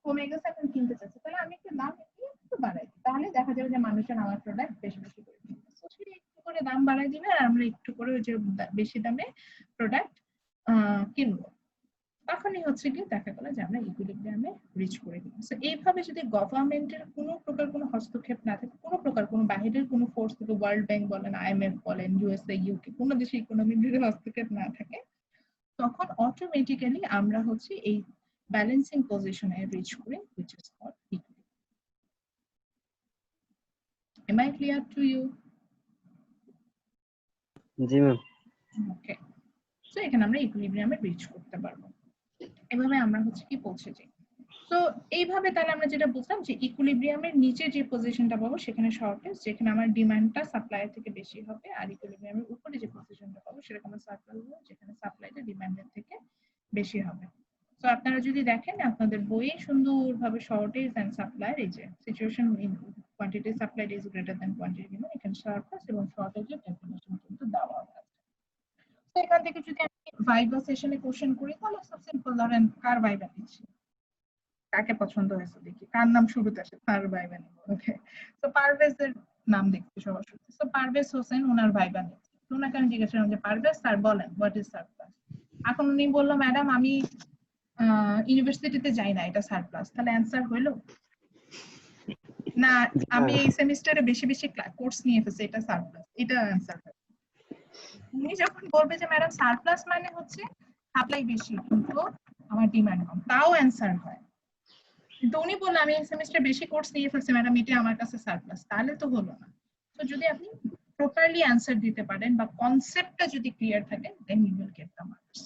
কমে গেছে এখন কিনতে চাচ্ছে, তাহলে আমি একটু দাম একটু বাড়াই, তাহলে দেখা যাবে যে মানুষের আমার প্রোডাক্ট বেশি বেশি করে কিনবে, একটু করে দাম বাড়াই দিবে আর আমরা একটু করে ওই যে বেশি দামে প্রোডাক্ট কিনবো। তখনই হচ্ছে গিয়ে দেখা গেল যে আমরা ইকুইলিব্রিয়ামে রিচ করে দিলাম। সো এইভাবে যদি গভর্নমেন্টের কোনো প্রকার কোনো হস্তক্ষেপ না থাকে, কোনো প্রকার কোনো বাহিরের কোনো ফোর্স থেকে, ওয়ার্ল্ড ব্যাংক বলেন, IMF বলেন, USA, UK, কোনো দেশে ইকোনমির যদি হস্তক্ষেপ না থাকে, তখন অটোমেটিক্যালি আমরা হচ্ছে এই ব্যালেন্সিং পজিশনে রিচ করি, which is called equilibrium. Am I clear to you? G ma'am. Okay, so এখানে আমরা ইকুইলিব্রিয়ামে রিচ করতে পারবো। এভাবে আমরা হচ্ছে কি পৌঁছে যাই। তো এইভাবে তাহলে আমরা যেটা বুঝলাম যে ইকুইলিব্রিয়ামের নিচে যে পজিশনটা পাবো সেখানে শর্টেজ, যেখানে আমার ডিমান্ডটা সাপ্লাইয়ের থেকে বেশি হবে, আর ইকুইলিব্রিয়ামের উপরে যে পজিশনটা পাবো সেরকম আমরা সার্কেল হবে, যেখানে সাপ্লাইটা ডিমান্ডের থেকে বেশি হবে। তো আপনারা যদি দেখেন আপনাদের বইয়ে সুন্দরভাবে শর্টেজ এন্ড সাপ্লাই, এই যে situation in quantity supplied is greater than quantity demand, এখানে সারপ্লাস এবং শর্টেজের ডেফিনিশন কিন্তু দেওয়া আছে। তো এখান থেকে যদি আমি ভাইভা সেশনে কোশ্চেন করি তাহলে সব সিম্পল, ধরেন কার ভাইভা নিচ্ছি, কাকে পছন্দ হয়েছে দেখি, কার নাম শুরুতে আসে, তার ভাইভা নিব। ওকে, তো পারভেজের নাম দেখছি সবার শুরুতে। তো পারভেজ হোসেন ওনার ভাইভা নিচ্ছি। তো ওনাকে আমি জিজ্ঞাসা করলাম যে পারভেজ স্যার বলেন হোয়াট ইজ সারপ্লাস। এখন উনি বললো ম্যাডাম আমি ইউনিভার্সিটিতে যাই না, এটা সারপ্লাস। তাহলে অ্যান্সার হইলো না, আমি এই সেমিস্টারে বেশি বেশি কোর্স নিয়ে ফেলছি, এটা সারপ্লাস, এটা অ্যান্সার হয়। উনি যখন বলবে যে ম্যাডাম সারপ্লাস মানে হচ্ছে সাপ্লাই বেশি কিন্তু আমার ডিমান্ড কম, তাও অ্যান্সার হয়। কিন্তু উনি বললেন আমি এই সেমিস্টার বেশি কোর্স নিয়ে ফেলছি ম্যাডাম, এটা আমার কাছে সারপ্লাস, তাহলে তো হলো না। তো যদি আপনি প্রপারলি অ্যান্সার দিতে পারেন বা কনসেপ্টটা যদি ক্লিয়ার থাকে, then you will get the marks.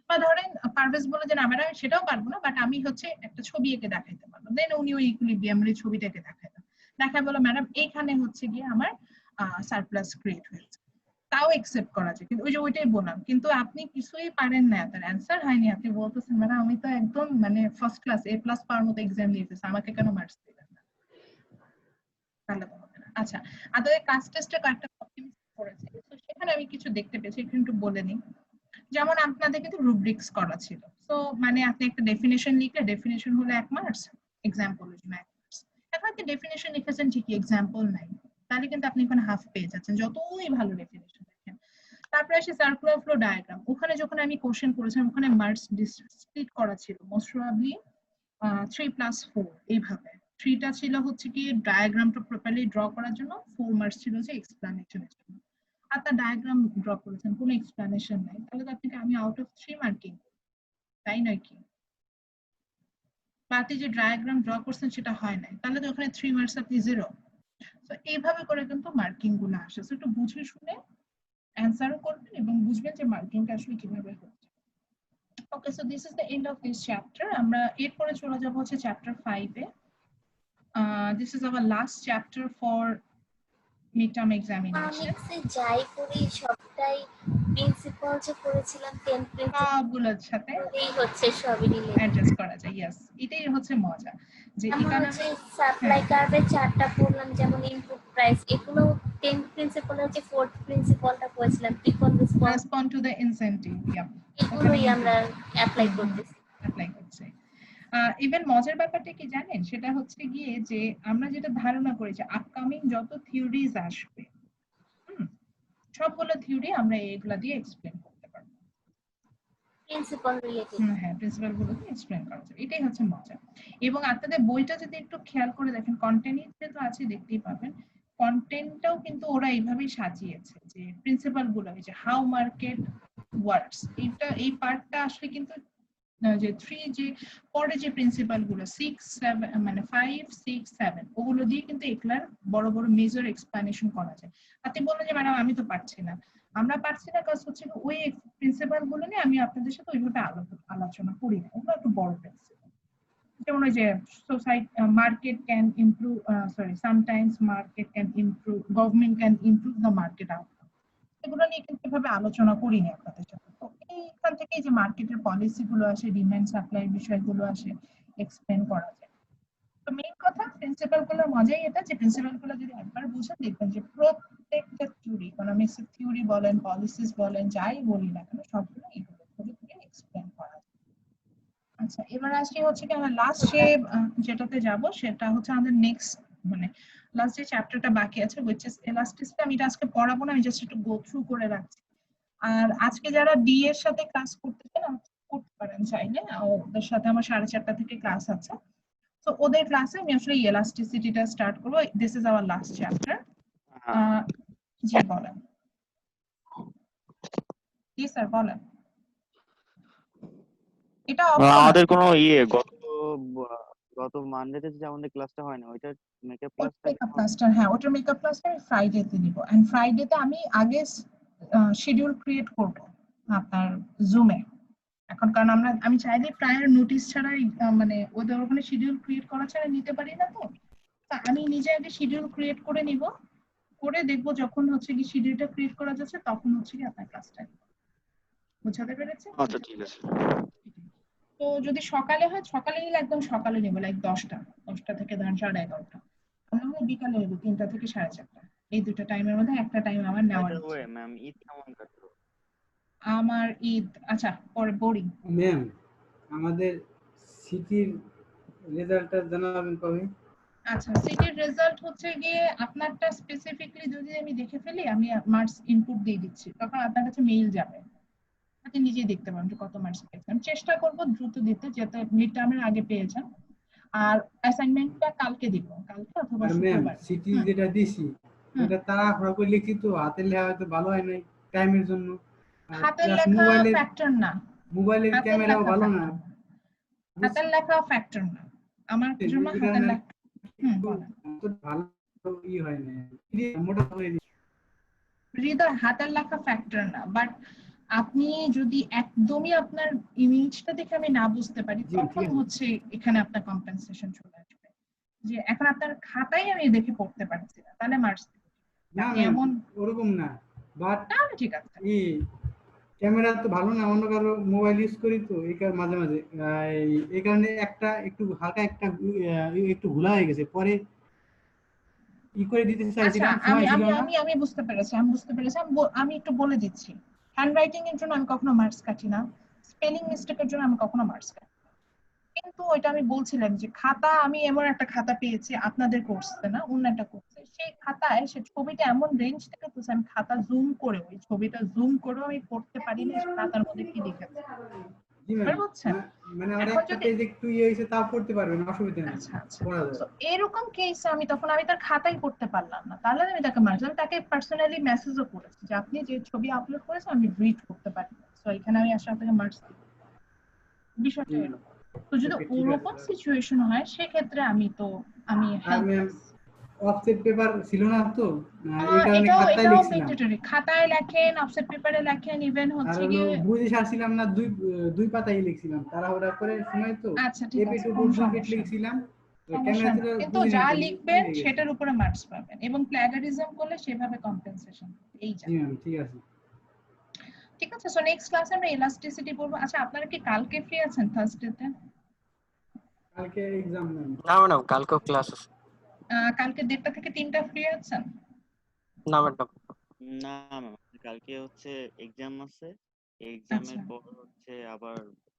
বা ধরেন পারভেজ বলে যে না ম্যাডাম সেটাও পারবো না, বাট আমি হচ্ছে একটা ছবি এঁকে দেখাইতে পারবো, দেন উনি ওই ইকুইলিব্রিয়ামের ছবিটাকে দেখাইলেন, দেখায় বলো ম্যাডাম এইখানে হচ্ছে গিয়ে আমার সারপ্লাস ক্রিয়েট হয়েছে, তাও একসেপ্ট করা যায়। কিন্তু ওই যে ওইটাই বললাম, কিন্তু আপনি কিছুই পারেন না, তার অ্যান্সার হয়নি, আপনি বলতেছেন ম্যাডাম আমি তো একদম মানে ফার্স্ট ক্লাস A+ পাওয়ার মতো এক্সাম দিয়েছি, আমাকে কেন মার্কস দিবেন না, তাহলে তো হবে না। আচ্ছা, আপনাদের ক্লাস টেস্টে কয়েকটা মিস করেছে, তো সেখানে আমি কিছু দেখতে পেয়েছি, একটু বলে নিই। যেমন আপনাদের কিন্তু রুব্রিক্স করা ছিল, তো মানে আপনি একটা ডেফিনেশন লিখলে, ডেফিনেশন হলো 1 মার্কস, এক্সাম্পল হলো 1 মার্কস। এখন আপনি ডেফিনেশন লিখেছেন ঠিকই, এক্সাম্পল নাই, তাহলে কিন্তু আপনি এখানে হাফ পেয়ে যাচ্ছেন, যতই ভালো ডেফিনেশন দেখেন। তারপরে আসে সার্কুলার ফ্লো ডায়াগ্রাম, ওখানে যখন আমি কোশ্চেন করেছিলাম ওখানে মার্কস স্প্লিট করা ছিল মোস্ট প্রবাবলি 3+4 এইভাবে। 3টা ছিল হচ্ছে কি ডায়াগ্রামটা প্রপারলি ড্র করার জন্য, 4 মার্কস ছিল যে এক্সপ্লানেশনের জন্য। আপনার ডায়াগ্রাম ড্র করেছেন, কোনো এক্সপ্লানেশন নাই, তাহলে তো আপনাকে আমি আউট অফ 3 মার্কিং, তাই নয় কি? বাকি যে ডায়াগ্রাম ড্র করছেন সেটা হয় নাই, তাহলে তো ওখানে 3 মার্কস আপনি 0। তো এইভাবে করে কিন্তু মার্কিং গুলো আসে। সো একটু বুঝে শুনে অ্যানসারও করবেন এবং বুঝবেন যে মার্কিংটা আসলে কিভাবে হচ্ছে। Okay, so this is the end of this chapter. আমরা এরপরে চলে যাব হচ্ছে চ্যাপ্টার 5 এ। This is our last chapter for midterm examination. আমি যাই করি সবটাই প্রিন্সিপাল যে করেছিলাম 10 প্রিন্সিপাল সবগুলোর সাথে এই হচ্ছে সবই রিলেটেড। অ্যাডজাস্ট করা যায়। ইয়েস, এটাই হচ্ছে মজা যে যেমন হচ্ছে ইকোনমিক সাপ্লাই কার্ভে 4টা পড়লাম, যেমন ইনপুট প্রাইস, এগুলো 10 প্রিন্সিপালের যে 4th প্রিন্সিপালটা করেছিলাম প্রিকন response, respond to the incentive, yeah এগুলোই আমরা অ্যাপ্লাই করতেছি। অ্যাপ্লাই করছে। ইভেন মজার ব্যাপারটা কি জানেন, সেটা হচ্ছে গিয়ে যে আমরা যেটা ধারণা করি যে আপকামিং যত থিওরিজ আসবে, সবগুলো থিওরি আমরা এগুলা দিয়ে এক্সপ্লেন করতে পারবো, প্রিন্সিপাল রিলেটেড। হ্যাঁ প্রিন্সিপাল গুলো দিয়ে এক্সপ্লেন করা যায়, এটাই হচ্ছে মজা। এবং আপনাদের বইটা যদি একটু খেয়াল করে দেখেন, কন্টেন্টে তো আছে দেখতেই পাবেন, কন্টেন্টটাও কিন্তু ওরা এইভাবেই সাজিয়েছে যে প্রিন্সিপাল গুলো, এই যে হাউ মার্কেট ওয়ার্কস, এই পার্টটা আসলে কিন্তু যে 3 যে পরে যে প্রিন্সিপাল গুলো 6 7 মানে 5 6 7 ওগুলো দিয়ে কিন্তু এগুলার বড় বড় মেজর এক্সপ্লানেশন করা যায়। আপনি বললেন যে ম্যাডাম আমি তো পারছি না, আমরা পারছি না কাজ হচ্ছে ওই প্রিন্সিপাল গুলো নিয়ে আমি আপনাদের সাথে ওইভাবে আলোচনা করি না, ওগুলো একটু বড় প্রিন্সিপাল। যেমন ওই যে society market can improve, sorry sometimes market can improve, government can improve the market outcome, এগুলো নিয়ে কিন্তু এভাবে আলোচনা করিনি আপনাদের সাথে। তো এইখান থেকে যে মার্কেটের পলিসি গুলো আসে, ডিমান্ড সাপ্লাই বিষয়গুলো আসে, এক্সপ্লেন করা যায়। তো মেইন কথা প্রিন্সিপাল গুলোর মজাই এটা যে প্রিন্সিপাল গুলো যদি একবার বুঝেন দেখবেন যে প্রত্যেকটা থিওরি, ইকোনমিক্স এর থিওরি বলেন, পলিসিস বলেন, যাই বলি না কেন সবগুলো এইগুলো থেকে এক্সপ্লেন করা যায়। আচ্ছা, এবার আসি হচ্ছে কি আমরা লাস্ট যেটাতে যাব সেটা হচ্ছে আমাদের নেক্সট মানে লাস্ট যে চ্যাপ্টারটা বাকি আছে which is elasticity। আমি এটা আজকে পড়াবো না, আমি জাস্ট একটু গো থ্রু করে রাখছি। আর আজকে যারা ডি এর সাথে ক্লাস করতে চান করতে পারেন। পারেন চাইলে। ওদের সাথে আমার 4:30 থেকে ক্লাস আছে। তো ওদের ক্লাসে আমি আসলে ইলাস্টিসিটিটা স্টার্ট করবো। This is our last chapter. জি বলেন। জি স্যার বলেন। এটা আমাদের কোনো গত মানডেতে যে আমাদের ক্লাসটা হয় না, ওইটার মেকআপ ক্লাসটা মেকআপ ক্লাসটা, হ্যাঁ ওটার মেকআপ ক্লাসটা আমি ফ্রাইডেতে নিব। এন্ড ফ্রাইডেতে আমি আগে শিডিউল ক্রিয়েট করব আপনার জুমে। এখন কারণ আমি চাইলে প্রায়র নোটিশ ছাড়াই মানে ওদের ওখানে শিডিউল ক্রিয়েট করা ছাড়া নিতে পারি না। তো আমি নিজে আগে শিডিউল ক্রিয়েট করে নিব, করে দেখবো যখন হচ্ছে কি শিডিউলটা ক্রিয়েট করা যাচ্ছে তখন হচ্ছে কি আপনার ক্লাসটা বুঝাতে পেরেছি। আচ্ছা ঠিক আছে। তো যদি সকালে হয় সকালে নিলে একদম সকালে নেবো, লাইক 10টা থেকে ধরেন 11:30। আমরা হলে বিকালে নেবো 3টা থেকে 4:30। এই দুটো টাইমের মধ্যে একটা টাইম আমার নেওয়ার ইচ্ছা। ম্যাম ঈদ কেমন কাটলো? আমার ঈদ আচ্ছা পরে বোরিং। ম্যাম আমাদের সিটির রেজাল্টটা জানাবেন কবে? আচ্ছা সিটির রেজাল্ট হচ্ছে গিয়ে আপনারটা স্পেসিফিকলি যদি আমি দেখে ফেলি, আমি মার্কস ইনপুট দিয়ে দিচ্ছি, তখন আপনার কাছে মেইল যাবে, আপনি নিজেই দেখতে পাবেন যে কত মার্কস পেয়েছেন। চেষ্টা করব দ্রুত দিতে, যাতে মিড টার্মের আগে পেয়ে যান। আর অ্যাসাইনমেন্টটা কালকে দিব, কালকে অথবা আর ম্যাম শুক্রবার। সিটি যেটা দিছি ওটা তাড়াহুড়া করে লিখি, তো হাতের লেখা হয়তো ভালো হয় নাই টাইমের জন্য। হাতের লেখা ফ্যাক্টর না, মোবাইলের ক্যামেরাও ভালো না। হাতের লেখা ফ্যাক্টর না আমার জন্য। হাতের লেখা ভালো হয় না, মোটা হয়ে হৃদয় হাতের লেখা ফ্যাক্টর না, বাট আপনি যদি একদমই আপনার ইমেজটা দেখে আমি না বুঝতে পারি, তখন হচ্ছে এখানে আপনার কম্পেনসেশন চলে আসবে। যে এখন আপনার খাতাই আমি দেখে পড়তে পারছি না, তাহলে মার্কস না এমন ওরকম না। বাট ঠিক আছে, ক্যামেরা তো ভালো না, অন্য কারো মোবাইল ইউজ করি তো এই কারণে মাঝে মাঝে এই কারণে একটা একটু হালকা একটা একটু ভুলা হয়ে গেছে, পরে কি করে দিতে চাইছিলাম সময় ছিল না। আমি বুঝতে পেরেছি, আমি একটু বলে দিচ্ছি। হ্যান্ডরাইটিং এর জন্য আমি কখনো মার্কস কাটি না, স্পেলিং মিস্টেকের জন্য আমি কখনো মার্কস কাটি না। কিন্তু ওইটা আমি বলছিলাম যে খাতা, আমি এমন একটা খাতা পেয়েছি আপনাদের কোর্সে না, অন্য একটা কোর্সে, সেই খাতায় সে ছবিটা এমন রেঞ্জ থেকে তুলছে, আমি খাতা জুম করে ওই ছবিটা জুম করে আমি পড়তে পারি না খাতার মধ্যে কি লিখেছে। মানে আর একটা পেজ একটু হইছে তা পড়তে পারবেন, অসুবিধা নেই, পড়া যায়। তো এরকম কেসে আমি তার খাতাই পড়তে পারলাম না, তাহলে আমি তাকে মার্কস, আমি তাকে পার্সোনালি মেসেজও করেছি যে আপনি যে ছবি আপলোড করেছেন আমি রিড করতে পারি না, সো এখানে আমি আসলে আপনাকে মার্কস দিব। বিষয়টা এরকম। তো যদি ওরকম সিচুয়েশন হয় সেক্ষেত্রে আমি অফসেট পেপার ছিল না তো, এই কারণে খাতায় লিখছিলাম। খাতায় লেখেন, অফসেট পেপারে লেখেন, ইভেন হচ্ছে গিয়ে বুঝে ছাড়ছিলাম না, দুই পাতায় লিখছিলাম তাড়াহুড়া করে সময় তো। আচ্ছা ঠিক আছে, লিখছিলাম কিন্তু যা লিখবেন সেটার উপরে মার্কস পাবেন, এবং প্ল্যাগারিজম করলে সেভাবে কম্পেনসেশন এই যায়। ঠিক আছে ঠিক আছে। সো নেক্সট ক্লাসে আমরা ইলাস্টিসিটি পড়ব। আচ্ছা আপনারা কি কালকে ফ্রি আছেন? থার্সডেতে কালকে এক্সাম নেই। না ম্যাডাম কালকে ক্লাস আছে। কালকে 1:30 থেকে 3টা ফ্রি আছেন? না ম্যাডাম না ম্যাম, কালকে হচ্ছে এক্সাম আছে, এক্সামের পর হচ্ছে আবার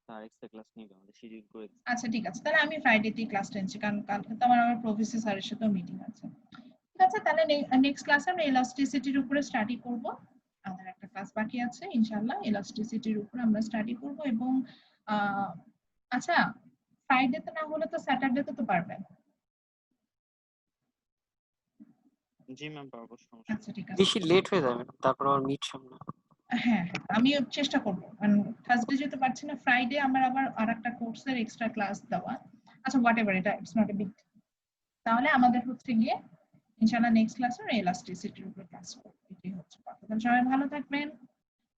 তার এক্সট্রা ক্লাস নিবে, আমাদের শিডিউল করে দিয়েছে। আচ্ছা ঠিক আছে, তাহলে আমি ফ্রাইডেতেই ক্লাসটা নিচ্ছি, কারণ কালকে তো আমার প্রফেসর স্যারের সাথেও মিটিং আছে। ঠিক আছে, তাহলে নেক্সট ক্লাসে আমরা ইলাস্টিসিটির উপরে স্টাডি করব। আমাদের একটা ক্লাস বাকি আছে ইনশাআল্লাহ, ইলাস্টিসিটির উপরে আমরা স্টাডি করব। এবং আচ্ছা ফ্রাইডেতে না হলে তো স্যাটারডেতে তো পারবেন? জি ম্যাম পারবো, সমস্যা। আচ্ছা ঠিক আছে, বেশি লেট হয়ে যাবে তারপর আমার মিট সামনে। হ্যাঁ আমি চেষ্টা করব, কারণ থার্সডে যেতে পারছি না, ফ্রাইডে আমার আবার আরেকটা কোর্সের এক্সট্রা ক্লাস দেওয়া। আচ্ছা হোয়াটএভার, এটা ইটস নট এ বিগ। তাহলে আমাদের হচ্ছে গিয়ে ইনশাআল্লাহ নেক্সট ক্লাসে ইলাস্টিসিটির উপর ক্লাস করব। এটাই হচ্ছে কথা। তাহলে সবাই ভালো থাকবেন।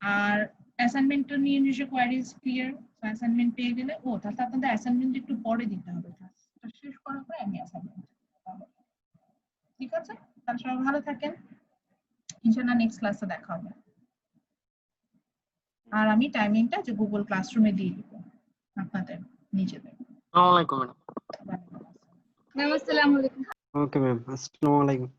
আর অ্যাসাইনমেন্টটা নিয়ে নিশ্চয়ই কোয়ারিজ ক্লিয়ার? অ্যাসাইনমেন্ট পেয়ে গেলে তাহলে আপনাদের অ্যাসাইনমেন্ট একটু পরে দিতে হবে, ক্লাসটা শেষ করার পরে আমি অ্যাসাইনমেন্ট। ঠিক আছে, তাহলে সবাই ভালো থাকেন, ইনশাআল্লাহ নেক্সট ক্লাসে দেখা হবে। আর আমি টাইমিংটা যে গুগল ক্লাসরুমে দিয়ে দিব আপনাদের নিজেদের। আসসালামু আলাইকুম ম্যাডাম। ম্যাম আসসালামু আলাইকুম। ওকে ম্যাম, আসসালামু আলাইকুম।